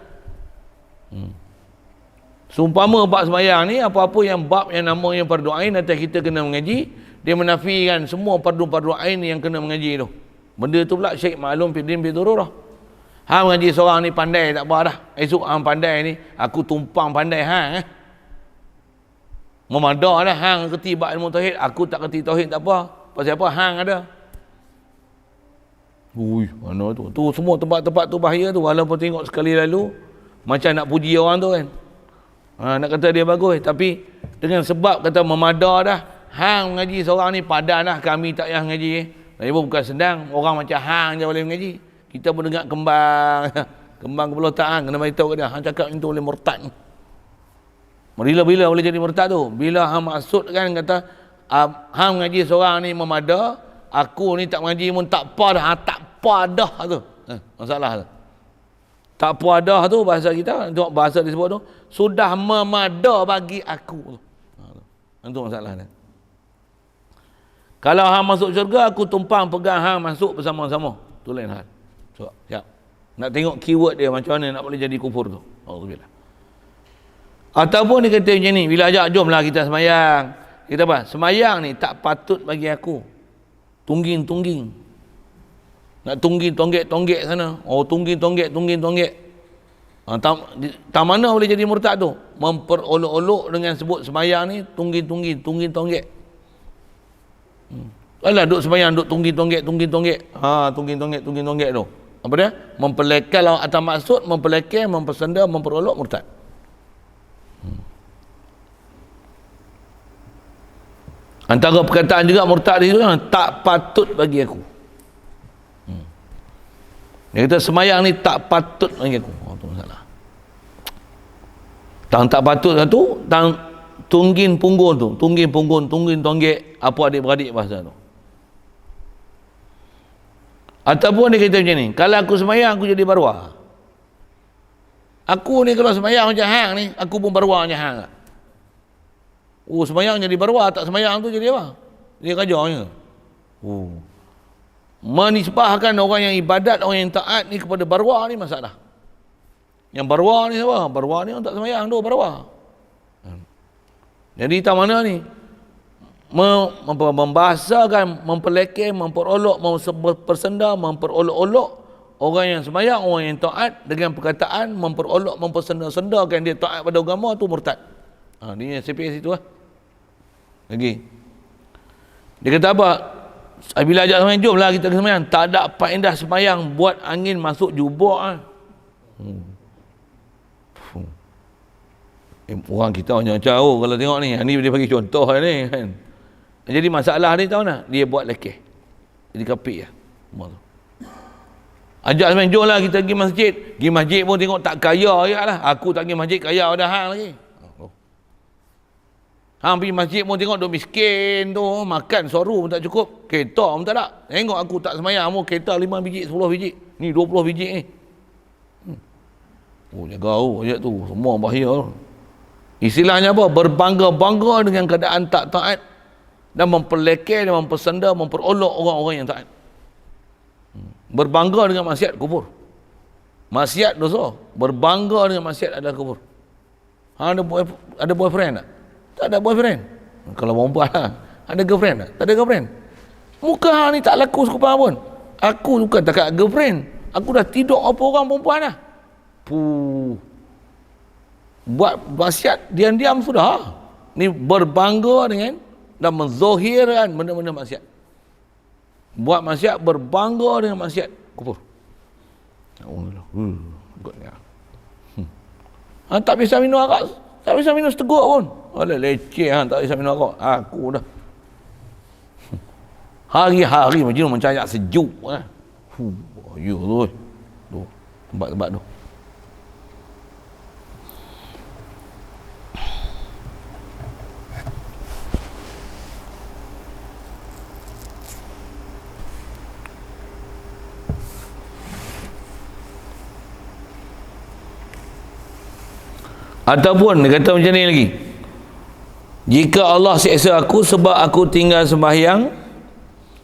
Seumpama bab sembahyang ni, apa-apa yang bab yang namanya fardu ain atas kita kena mengaji, dia menafikan semua fardu ain yang kena mengaji tu. Benda tu pula Syekh maklum fiddin bidururah. Hang mengaji seorang ni pandai tak apa dah, esok hang pandai ni aku tumpang pandai hang memadah dah, hang kerti bab ilmu tauhid, aku tak kerti tauhid tak apa. Pasal apa? Hang ada. Ui, mana tu? Tu semua tempat-tempat tu bahaya tu. Walaupun tengok sekali lalu macam nak puji orang tu kan. Nak kata dia bagus, tapi dengan sebab kata memada dah, hang mengaji seorang ni padan dah, kami tak payah mengaji. Tapi bukan senang, orang macam hang je boleh mengaji. Kita pun dengar kembang kembang kepala ta'ang, kena beritahu ke dia, hang cakap itu boleh murtad. Bila boleh jadi murtad tu? Bila hang maksud kan kata hang mengaji seorang ni memada, aku ni tak mengaji pun tak apa dah, tak apa dah tu. Masalah tu. Tak apa dah tu bahasa kita, tengok bahasa disebut tu, sudah memada bagi aku tu. Itu masalah dia. Kalau hang masuk syurga, aku tumpang pegang hang masuk bersama-sama. Tu lain hal. So, siap. Nak tengok keyword dia macam mana nak boleh jadi kufur tu. Alhamdulillah. Ataupun dia kata macam ni, bila ajak jomlah kita semayang. Kita apa? Semayang ni tak patut bagi aku. Tungging. Nak tungging tonggek sana. Oh, tungging tonggek. Tak mana boleh jadi murtad tu? Memperolok-olok dengan sebut semayang ni tungging tonggek. Alah duk semayang duk tungging tonggek. Tungging tonggek tu. Apa dia? Mempelekal atas maksud, mempelekal, mempersenda, memperolok, murtad. Antara perkataan juga murtad itu tak patut bagi aku. Dia kata semayang ni tak patut bagi aku. Tu masalah. Tang tak patut tu, tang tunggin punggung tu, tunggin tonggek, apa adik-beradik bahasa tu. Ataupun dia kata macam ni, kalau aku semayang aku jadi barwa. Aku ni kalau semayang macam hang ni, aku pun barwa macam hang. Oh, semayang jadi barwa, tak semayang tu jadi apa? Dia kajarnya. Oh. Menisbahkan orang yang ibadat, orang yang taat ni kepada barwa ni masalah. Yang barwa ni siapa? Barwa ni orang tak semayang tu, barwa. Jadi tak mana ni? Membahasakan, mempelekeh, memperolok, mempersenda, memperolok-olok orang yang semayang, orang yang taat dengan perkataan memperolok, mempersenda-sendakan dia taat pada agama tu murtad. Dia CPS itu lah. Lagi. Dia kata apa? Bila ajak semayang, jomlah kita ke semayang. Tak ada faedah semayang buat angin masuk jubah. Orang kita macam jauh kalau tengok ni. Ni dia bagi contoh ni kan. Jadi masalah ni tahu nak? Dia buat lekeh. Jadi kapik lah. Ajak semayang, jomlah kita pergi masjid. Pergi masjid pun tengok tak kaya lah. Aku tak pergi masjid kaya dah hang lagi. Hang pergi masjid pun tengok duk miskin tu, makan soru pun tak cukup, kereta pun tak ada. Tengok aku tak semayang pun kereta 5 biji, 10 biji. Ni 20 biji ni. Oh, jaga ajak tu, semua bahaya. Istilahnya apa? Berbangga-bangga dengan keadaan tak taat dan mempelekeh dan mempersenda, memperolok orang-orang yang taat. Berbangga dengan maksiat, kufur. Maksiat dosa, berbangga dengan maksiat adalah kufur. Ada boyfriend tak? Tak ada boyfriend. Kalau perempuan lah. Ada girlfriend tak? Tak ada girlfriend. Muka hang ni tak laku sekupang pun. Aku bukan tak girlfriend. Aku dah tidur apa orang perempuan lah. Buat maksiat diam-diam sudah. Ni berbangga dengan dan menzohirkan benda-benda maksiat. Buat maksiat, berbangga dengan maksiat, kufur. Tak bisa minum arak, tak bisa minum seteguk pun. Alah leceh tak bisa minum arak. Aku dah hari-hari macam mencari sejuk lah. Ya tu tempat-tempat tu. Ataupun dia kata macam ni lagi, jika Allah seksa aku sebab aku tinggal sembahyang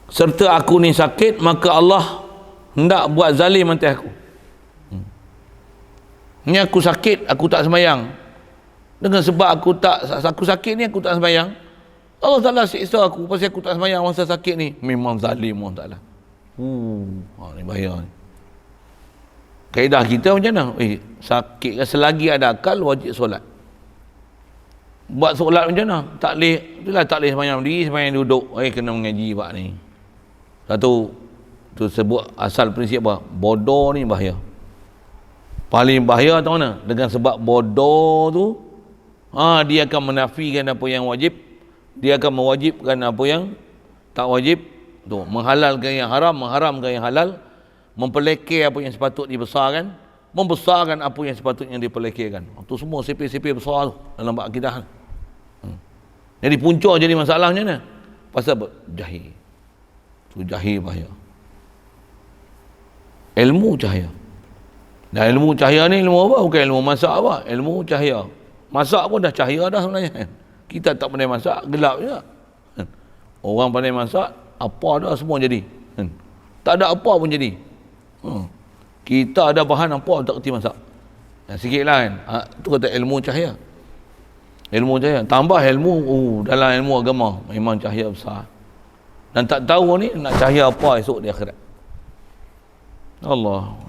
serta aku ni sakit, maka Allah hendak buat zalim atas aku. Ni aku sakit, aku tak sembahyang. Dengan sebab aku sakit ni aku tak sembahyang, Allah Ta'ala seksa aku pasal aku tak sembahyang masa sakit ni. Memang zalim Allah Ta'ala. Ni bahaya ni. Kaedah kita macam mana? Sakit selagi ada akal wajib solat. Buat solat macam mana? Tak boleh, itulah tak boleh sembahyang berdiri, sembahyang duduk. Kena mengaji bab ni. Satu, Tu sebut asal prinsip apa? Bodoh ni bahaya. Paling bahaya tahu mana? Dengan sebab bodoh tu, dia akan menafikan apa yang wajib, dia akan mewajibkan apa yang tak wajib, tu menghalalkan yang haram, mengharamkan yang halal, mempelekeh apa yang sepatutnya dibesarkan, membesarkan apa yang sepatutnya dipelekehkan. Itu semua sipir-sipir besar tu dalam bab akidah. Jadi punca jadi masalahnya ni pasal jahil. Tu jahil bahaya. Ilmu cahaya. Dan ilmu cahaya ni ilmu apa? Bukan ilmu masak apa? Ilmu cahaya. Masak pun dah cahaya dah sebenarnya. Kita tak pandai masak, gelap je. Orang pandai masak, apa dah semua jadi. Tak ada apa pun jadi. Kita ada bahan apa tak kerti masak. Sikit lah kan. Tu kata ilmu cahaya. Ilmu cahaya. Tambah ilmu, dalam ilmu agama, memang cahaya besar. Dan tak tahu ni nak cahaya apa esok di akhirat. Allah.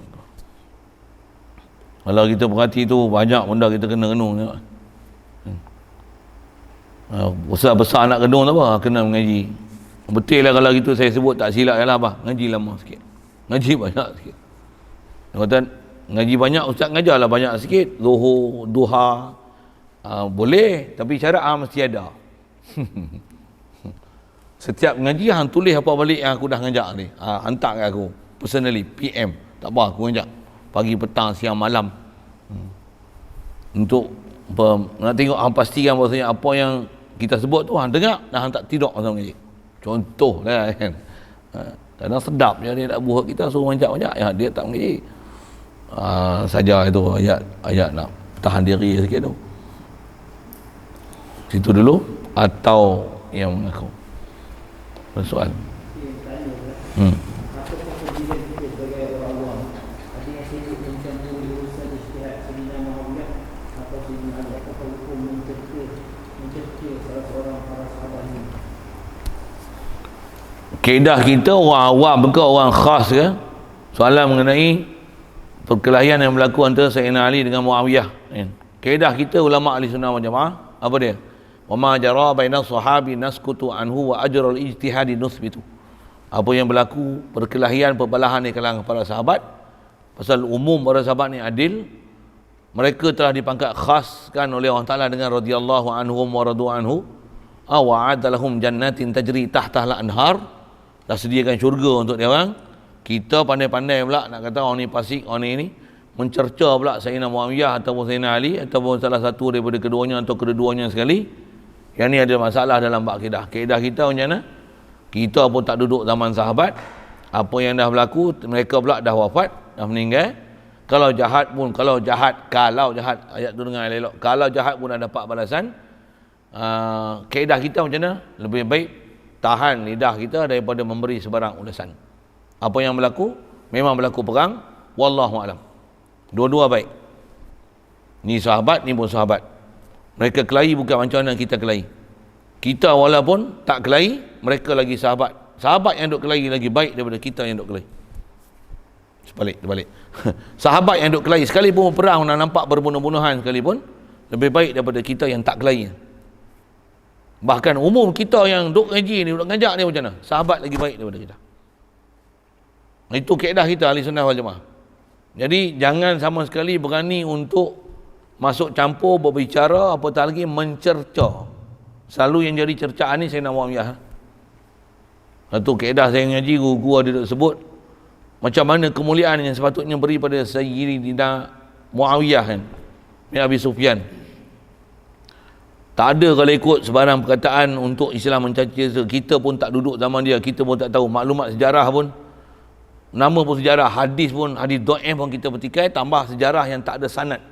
Kalau kita perhati tu banyak benda kita kena renung tengok. Besar-besar nak renung tak apa, kena mengaji. Betul lah kalau gitu saya sebut tak silap lah apa, ngaji lama sikit. Ngaji banyak sikit. Kata ngaji banyak, ustaz ngajarlah banyak sikit. Zuhur, duha, boleh, tapi syarat mesti ada. Setiap ngaji hang tulis apa balik yang aku dah ngajak ni. Hantar kat aku personally, PM. Tak apa, aku ngajak pagi, petang, siang, malam. Untuk nak tengok hang pastikan bahawasanya apa yang kita sebut tu hang dengar dan hang tak tidur masa ngaji. Contoh lah kan. Kadang sedap je dia nak buat kita suruh banyak-banyak, ya dia tak mengaji. Saja itu ayat nak tahan diri sikit tu. Situ dulu atau yang mengaku. Soal. Kaedah kita orang awam ke orang khas ke? Soalan mengenai perkelahian yang berlaku antara Sayyidina Ali dengan Muawiyah. Kaedah kita ulama ahli sunnah wal jamaah apa dia? Wa ma jara baina sahabi naskutu anhu wa ajral ijtihadi nusbitu. Apa yang berlaku perkelahian perbalahan di kalangan para sahabat, pasal umum para sahabat ni adil, mereka telah dipangkat khaskan oleh Allah Taala dengan radhiyallahu anhum wa radu anhu, wa adalahum jannatin tajri tahtaha al-anhar. Dah sediakan syurga untuk dia orang. Kita pandai-pandai pula nak kata orang ni fasik, orang ni mencerca pula Sayyidina Muawiyah ataupun Sayyidina Ali ataupun salah satu daripada keduanya atau kedua-duanya sekali. Yang ni ada masalah dalam bab akidah. Kaedah kita macam mana? Kita pun tak duduk zaman sahabat. Apa yang dah berlaku, mereka pula dah wafat, dah meninggal. Kalau jahat, ayat tu dengar elok. Kalau jahat pun dah dapat balasan. Kaedah kita macam mana? Lebih baik tahan lidah kita daripada memberi sebarang ulasan. Apa yang berlaku, memang berlaku perang, wallahu alam. Dua-dua baik. Ni sahabat, ni pun sahabat. Mereka kelahi bukan macam mana kita kelahi. Kita walaupun tak kelahi, mereka lagi sahabat. Sahabat yang duk kelahi lagi baik daripada kita yang duk kelahi. Terbalik. Sahabat yang duk kelahi sekalipun perang nak nampak berbunuh-bunuhan sekalipun, lebih baik daripada kita yang tak kelahi. Bahkan umum kita yang duk ngaji ni, duk ngajak ni macam mana? Sahabat lagi baik daripada kita. Itu kaedah kita ahli sunnah wal jamaah. Jadi jangan sama sekali berani untuk masuk campur, berbicara, apatah lagi mencerca. Selalu yang jadi cercaan ni Sayyidina Muawiyah. Satu kaedah saya ngaji, guru ada duk sebut macam mana kemuliaan yang sepatutnya beri pada Sayyidina Muawiyah kan, bin Abi Sufyan. Tak ada kalau ikut sebarang perkataan untuk Islam mencaci. Kita pun tak duduk zaman dia, kita pun tak tahu maklumat sejarah pun, nama pun sejarah, hadis pun, hadis dhaif pun kita petikai, tambah sejarah yang tak ada sanad.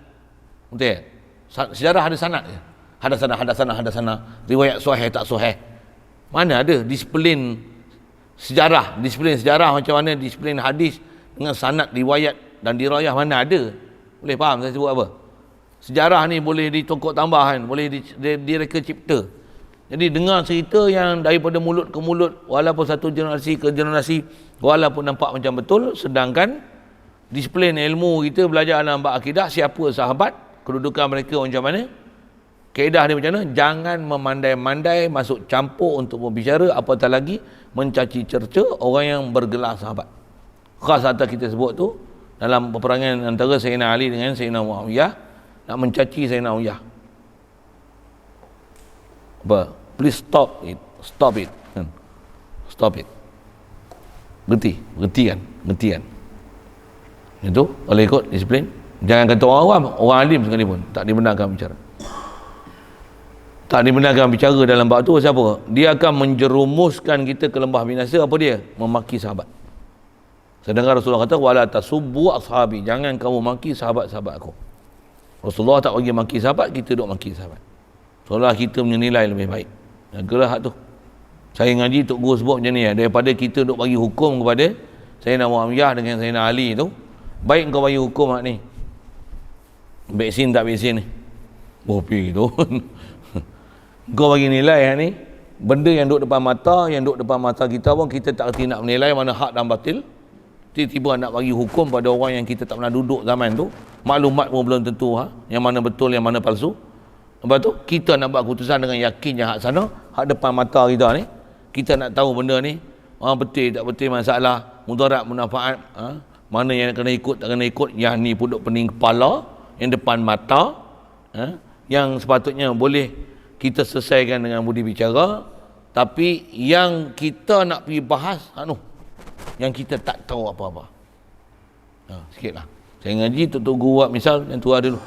Betul tak? Sejarah ada sanad je. Hadasana, riwayat sahih tak sahih. Mana ada disiplin sejarah macam mana disiplin hadis dengan sanad, riwayat dan dirayah, mana ada? Boleh faham saya sebut apa? Sejarah ni boleh ditokok tambahan, boleh direka cipta. Jadi dengar cerita yang daripada mulut ke mulut, walaupun satu generasi ke generasi, walaupun nampak macam betul, sedangkan disiplin ilmu kita belajar dalam bab akidah, siapa sahabat, kedudukan mereka macam mana, kaedah dia macam mana, jangan memandai-mandai masuk campur untuk berbicara, apatah lagi mencaci cerca orang yang bergelar sahabat. khas atas kita sebut tu dalam peperangan antara Sayyidina Ali dengan Sayyidina Muawiyah, nak mencaci Sayyidina Muawiyah. Apa? Please stop it. Stop it. Stop it. Berhenti kan. Itu kalau ikut disiplin. Jangan kata orang awam, orang alim sekalipun tak dibenarkan bicara. Tak dibenarkan bicara dalam bab tu. Siapa? Dia akan menjerumuskan kita ke lembah binasa. Apa dia? Memaki sahabat. Sedangkan Rasulullah kata wala tasubbu ashabi, jangan kamu maki sahabat-sahabat aku. Rasulullah tak bagi maki sahabat, kita duk maki sahabat. Seolah kita menilai lebih baik. Jagalah hak tu. Saya ngaji Tok Guru sebut macam ni ya, daripada kita duk bagi hukum kepada Sayyidina Muawiyah dengan Sayyidina Ali tu, baik kau bagi hukum hak ni. Vaksin tak vaksin ni. Bopi tu. Kau bagi nilai hak ni, benda yang duk depan mata kita pun kita tak erti nak menilai mana hak dan batil. Tiba-tiba nak bagi hukum pada orang yang kita tak pernah duduk zaman tu, maklumat pun belum tentu yang mana betul, yang mana palsu. Lepas tu kita nak buat keputusan dengan yakinnya hak sana, hak depan mata kita ni, kita nak tahu benda ni betul tak betul, masalah, mudarat, munafaat, mana yang kena ikut tak kena ikut, yang ni pun duk pening kepala, yang depan mata, yang sepatutnya boleh kita selesaikan dengan budi bicara, tapi yang kita nak pergi bahas yang kita tak tahu apa-apa. Sikit lah. Saya ngaji Tok Guru buat misal yang tua dulu.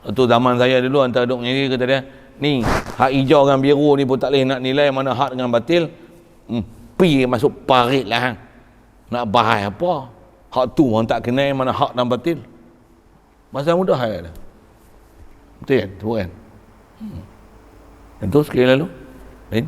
Tu zaman saya dulu antara duk mengaji kata dia, ni hak hijau dengan biru ni pun tak boleh nak nilai mana hak dengan batil. Pergi masuk parit lah. Nak bahas apa? Hak tu orang tak kenal mana hak dan batil. Masa mudah ada. Betul kan? Betul kan? Itu sekali lalu. Lain?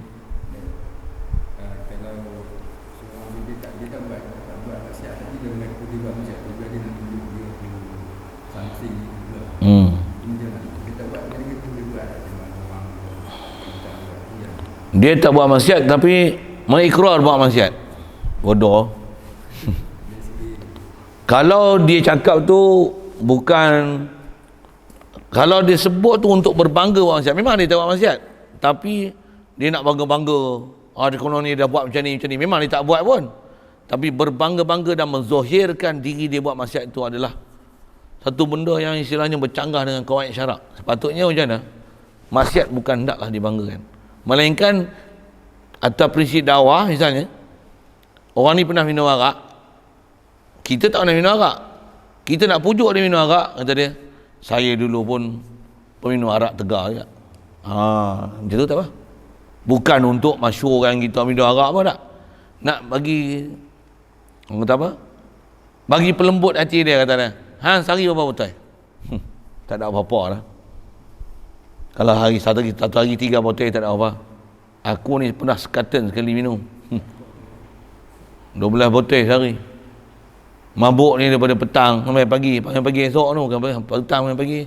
Dia tak buat maksiat tapi mengikrar buat maksiat. Bodoh. Kalau dia cakap tu bukan, kalau dia sebut tu untuk berbangga buat maksiat, memang dia tak buat maksiat, tapi dia nak bangga-bangga, dia konon ni dah buat macam ni, memang dia tak buat pun, tapi berbangga-bangga dan menzohirkan diri dia buat maksiat itu adalah satu benda yang istilahnya bercanggah dengan kawaid syarak. Sepatutnya macam mana? Maksiat bukan hendaklah dibanggakan, melainkan atas prinsip dakwah. Misalnya orang ni pernah minum arak, kita tak pernah minum arak, kita nak pujuk dia minum arak, kata dia, saya dulu pun peminum arak Tegar juga. Macam tu tak apa, bukan untuk masyhurkan kita minum arak apa tak, nak bagi, orang kata apa, bagi pelembut hati dia, kata dia, sehari berapa botol? Tak ada apa-apa lah. Kalau hari satu hari 3 botol tak ada apa. Aku ni pernah sekatan sekali minum 12 botol sehari. Mabuk ni daripada petang sampai pagi esok tu, bukan petang sampai pagi.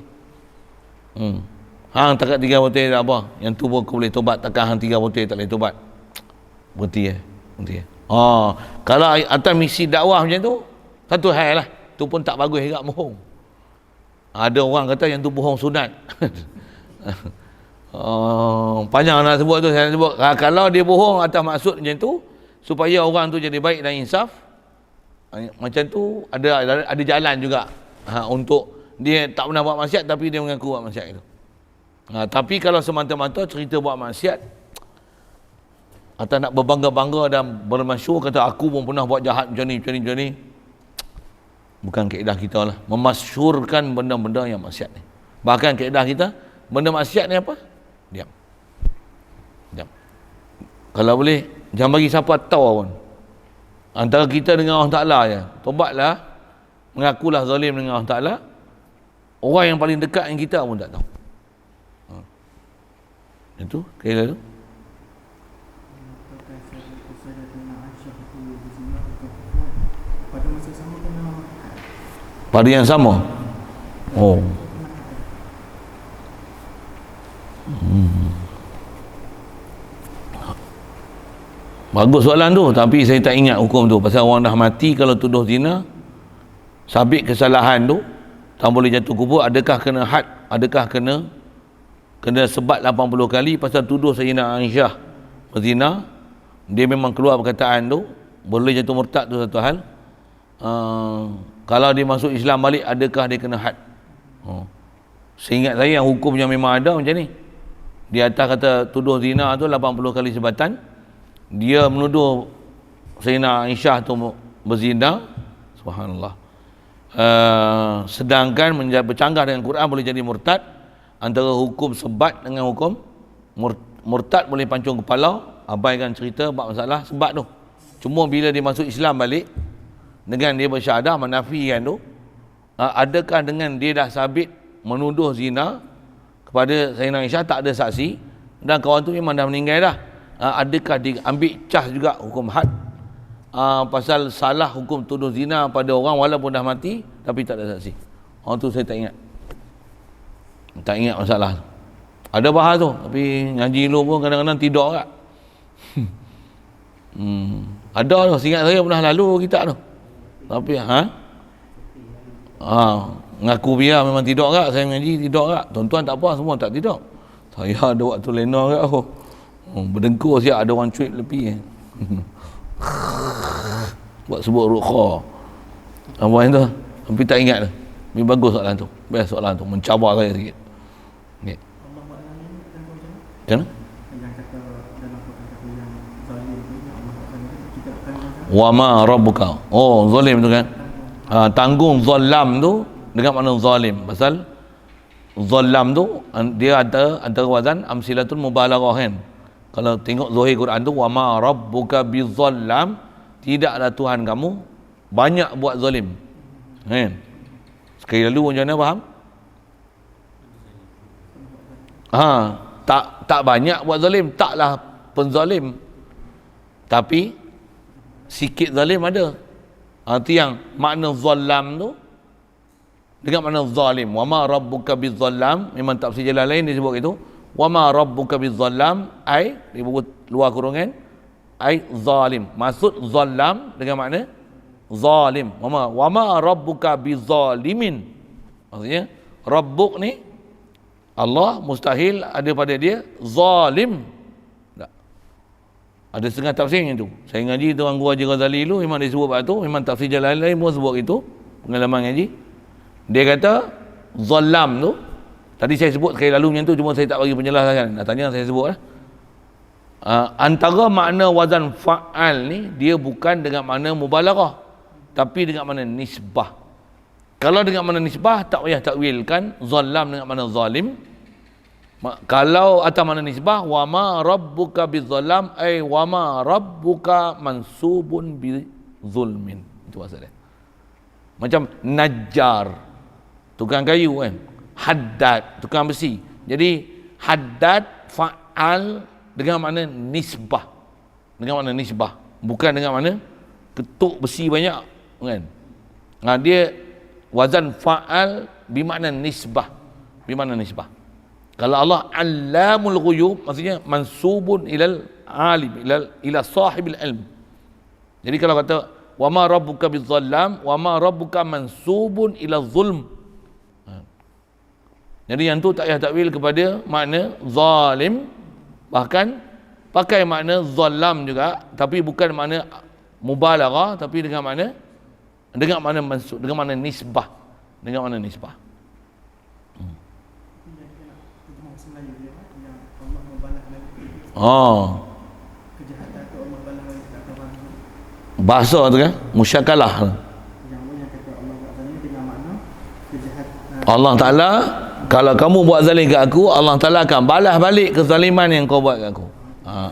Takat 3 botol tak apa. Yang tu pun aku boleh tobat, takkan 3 botol tak boleh tobat. Berhenti. Kalau atas misi dakwah macam tu, satu hal lah, tu pun tak bagus juga bohong. Ada orang kata yang tu bohong sunat. Panjang nak sebut tu, saya sebut kalau dia bohong atas maksud macam tu supaya orang tu jadi baik dan insaf, macam tu ada jalan juga untuk dia tak pernah buat maksiat tapi dia mengaku buat maksiat itu. Tapi kalau semata-mata cerita buat maksiat atau nak berbangga-bangga dan bermasyhur kata aku pun pernah buat jahat macam ni, bukan kaedah kita lah memasyhurkan benda-benda yang maksiat ni. Bahkan kaedah kita, benda maksiat ni apa? Diam. Kalau boleh jangan bagi siapa tahu pun. Antara kita dengan Allah Ta'ala je. Tobatlah, mengakulah zalim dengan Allah Ta'ala. Orang yang paling dekat dengan kita pun tak tahu. Itu kira tu. Pada yang sama. Bagus soalan tu, tapi saya tak ingat hukum tu. Pasal orang dah mati kalau tuduh zina, sabit kesalahan tu, tak boleh jatuh kubur. Adakah kena had? Adakah kena sebat 80 kali pasal tuduh Sayyidina Aisyah berzina? Dia memang keluar perkataan tu, boleh jatuh murtad tu satu hal. Kalau dia masuk Islam balik, adakah dia kena had? Seingat saya yang hukumnya memang ada macam ni. Di atas kata tuduh zina tu 80 kali sebatan. Dia menuduh Sayyidina Aisyah tu berzina, subhanallah. Sedangkan bercanggah dengan Quran boleh jadi murtad. Antara hukum sebat dengan hukum murtad boleh pancung kepala. Abaikan cerita bab masalah sebat tu. Cuma bila dia masuk Islam balik, dengan dia bersyahadah menafikan tu, adakah dengan dia dah sabit menuduh zina kepada Sayyidina Aisyah, tak ada saksi dan kawan tu memang dah meninggal dah, adakah diambil cas juga hukum had? Pasal salah hukum tuduh zina pada orang walaupun dah mati tapi tak ada saksi. Orang tu saya tak ingat masalah tu. Ada bahas tu tapi ngaji lu pun kadang-kadang tidur kat. Ada tu, seingat saya pernah lalu kita tu. Tapi ngaku biar memang tidur kat, saya ngaji tidur kat. Tuan-tuan tak apa, semua tak tidur. Saya ada waktu lena kat aku. Berdengkur siap ada orang cuit lebih. Buat sebut rukha. Apa yang tu? Tapi tak ingat tu. Ini bagus soalan tu. Best soalan tu, mencabar saya sikit. Okey. Macam mana? Wa ma rabbuka. Oh, zalim tu kan. Tanggung zalam tu dengan makna zalim. Pasal zalam tu dia antara wazan amsilatul mubalaghah kan. Kalau tengok zahir Quran tu, wa ma rabbuka bizallam, tidaklah Tuhan kamu banyak buat zalim. Kan? Sekali lalu macam mana faham? Tak banyak buat zalim, taklah penzalim. Tapi sikit zalim ada. Itu yang makna zalam tu dengan makna zalim. Wa ma rabbuka bizallam, memang tafsir jalan lain disebut itu. Wa ma rabbuka bizallam ai di buku luar kurungan ai zalim. Maksud zalam dengan makna zalim. Wa ma rabbuka bizalimin. Maksudnya Rabbuk ni Allah, mustahil ada pada dia zalim. Tak. Ada setengah tafsir yang tu. Saya ngaji Tuan Guru Haji Ghazali dulu, memang dia sebut bab tu, memang tafsir jalan lain pun sebut itu, pengalaman ngaji. Dia kata zalam tu, tadi saya sebut sekali lalu macam tu, cuma saya tak bagi penjelasan. Nak tanya saya sebut lah. Antara makna wazan fa'al ni, dia bukan dengan makna mubalaghah, tapi dengan makna nisbah. Kalau dengan makna nisbah, tak payah takwilkan zalam dengan makna zalim. Kalau atas makna nisbah, wa ma rabbuka bizzalam ay wa ma rabbuka mansubun bizulmin. Itu maksud dia. Macam najjar, tukang kayu kan, haddad, tukang besi. Jadi haddad fa'al dengan makna nisbah, dengan makna nisbah, bukan dengan makna ketuk besi banyak kan. Dia wazan fa'al bermakna nisbah, bermakna nisbah. Kalau Allah allamul ghuyub, maksudnya mansubun ilal alim, ila sahibil ilm. Jadi kalau kata wa ma rabbuka bizzallam, wa ma rabbuka mansubun ila zulm. Jadi yang tu tak payah takwil kepada makna zalim, bahkan pakai makna zallam juga, tapi bukan makna mubalaghah, tapi dengan makna mansub, dengan makna nisbah, dengan makna nisbah. Bahasa tu kan musyakalah. Allah Ta'ala, kalau kamu buat zalim kat aku, Allah Ta'ala akan balas balik kezaliman yang kau buat kat aku.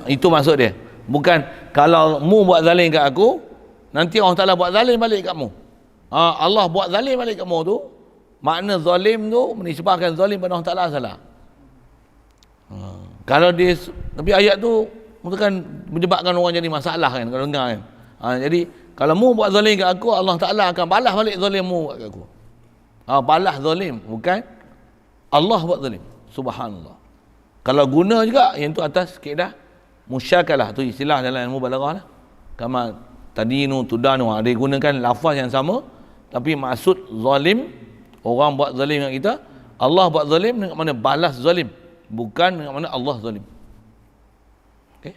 Itu maksud dia. Bukan kalau mu buat zalim kat aku, nanti Allah Ta'ala buat zalim balik kat mu. Allah buat zalim balik kat mu tu, makna zalim tu menisbahkan zalim pada Allah Ta'ala salah. Kalau dia, tapi ayat tu kan menyebabkan orang jadi masalah kan kalau dengar kan. Jadi kalau mu buat zalim kat aku, Allah Ta'ala akan balas balik zalim mu kat aku. Balas zalim, bukan Allah buat zalim. Subhanallah. Kalau guna juga yang tu atas kaedah musyakalah, tu istilah dalam ilmu balaghah lah. Kama tadinu tudanu, ada gunakan lafaz yang sama tapi maksud zalim, orang buat zalim dengan kita, Allah buat zalim dengan mana balas zalim, bukan dengan mana Allah zalim. Okey.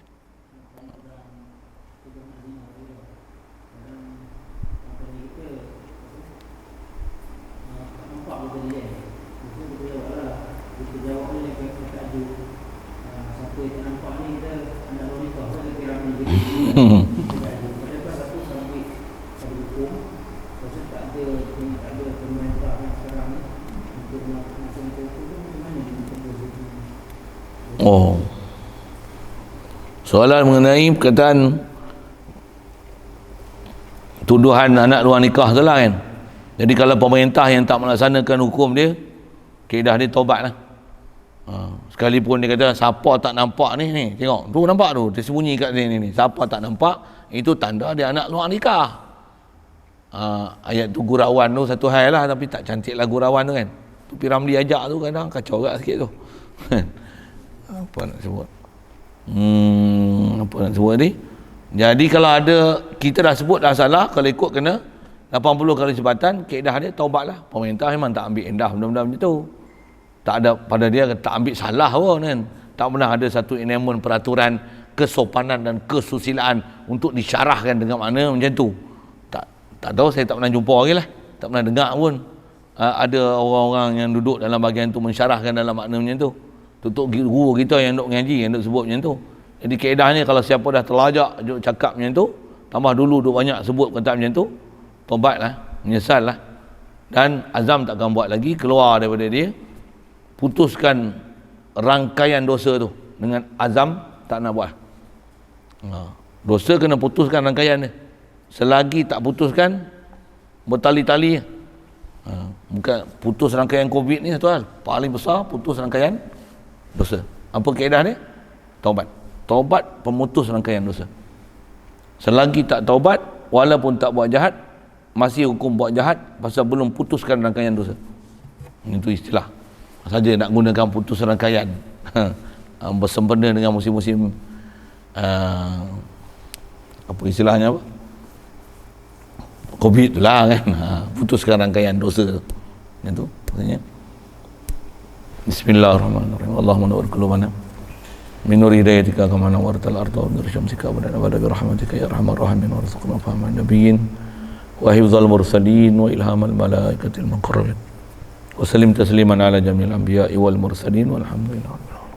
Oh, soalan mengenai perkataan tuduhan anak luar nikah tu lah kan. Jadi kalau pemerintah yang tak melaksanakan hukum dia, kaedah dia taubat lah. Sekalipun dia kata siapa tak nampak ni tengok tu, nampak tu dia sembunyi kat sini ni, siapa tak nampak, itu tanda dia anak luar nikah. Ayat tu gurauan tu satu hal lah, tapi tak cantik lah gurauan tu kan. Tu Piramli ajak tu kadang kacau agak sikit tu. Apa nak sebut? Apa nak sebut ni? Jadi kalau ada, kita dah sebut dah salah, kalau ikut kena 80 kali sebatan, kaedah dia taubatlah. Pemerintah memang tak ambil endah benda-benda macam tu. Tak ada pada dia, tak ambil salah pun kan. Tak pernah ada satu enamen peraturan kesopanan dan kesusilaan untuk disyarahkan dengan makna macam tu. Tak tahu, saya tak pernah jumpa lagi lah. Tak pernah dengar pun ada orang-orang yang duduk dalam bahagian tu mensyarahkan dalam makna macam tu. Tutup guru kita yang duk mengaji, yang duk sebut macam tu. Jadi kaedahnya kalau siapa dah terlajak duk cakap macam tu, tambah dulu duk banyak sebut kata macam tu, tobatlah, menyesallah, dan azam takkan buat lagi, keluar daripada dia, putuskan rangkaian dosa tu dengan azam tak nak buat. Dosa kena putuskan rangkaian dia. Selagi tak putuskan, bertali-tali. Bukan putus rangkaian COVID ni satu hal, paling besar putus rangkaian dosa. Apa kaedah dia? Taubat. Taubat pemutus rangkaian dosa. Selagi tak taubat, walaupun tak buat jahat, masih hukum buat jahat pasal belum putuskan rangkaian dosa. Itu istilah saja nak gunakan putus rangkaian. Bersempena dengan musim-musim apa istilahnya apa? COVID tu lah kan. Putuskan rangkaian dosa tu. Yang tu maksudnya. Bismillahirrahmanirrahim. Allahumma nawwir qulubana min nur hidayatika kama nawwartal arda wa nur syamsika wa nabada bi rahmatika ya arhamar rahimin warzuqna fahman nabiyyin wa hifdzal mursalin wa ilhamal malaikatil muqarrabin wa sallim tasliman ala jamil anbiya'i wal mursalin walhamdulillahi rabbil alamin.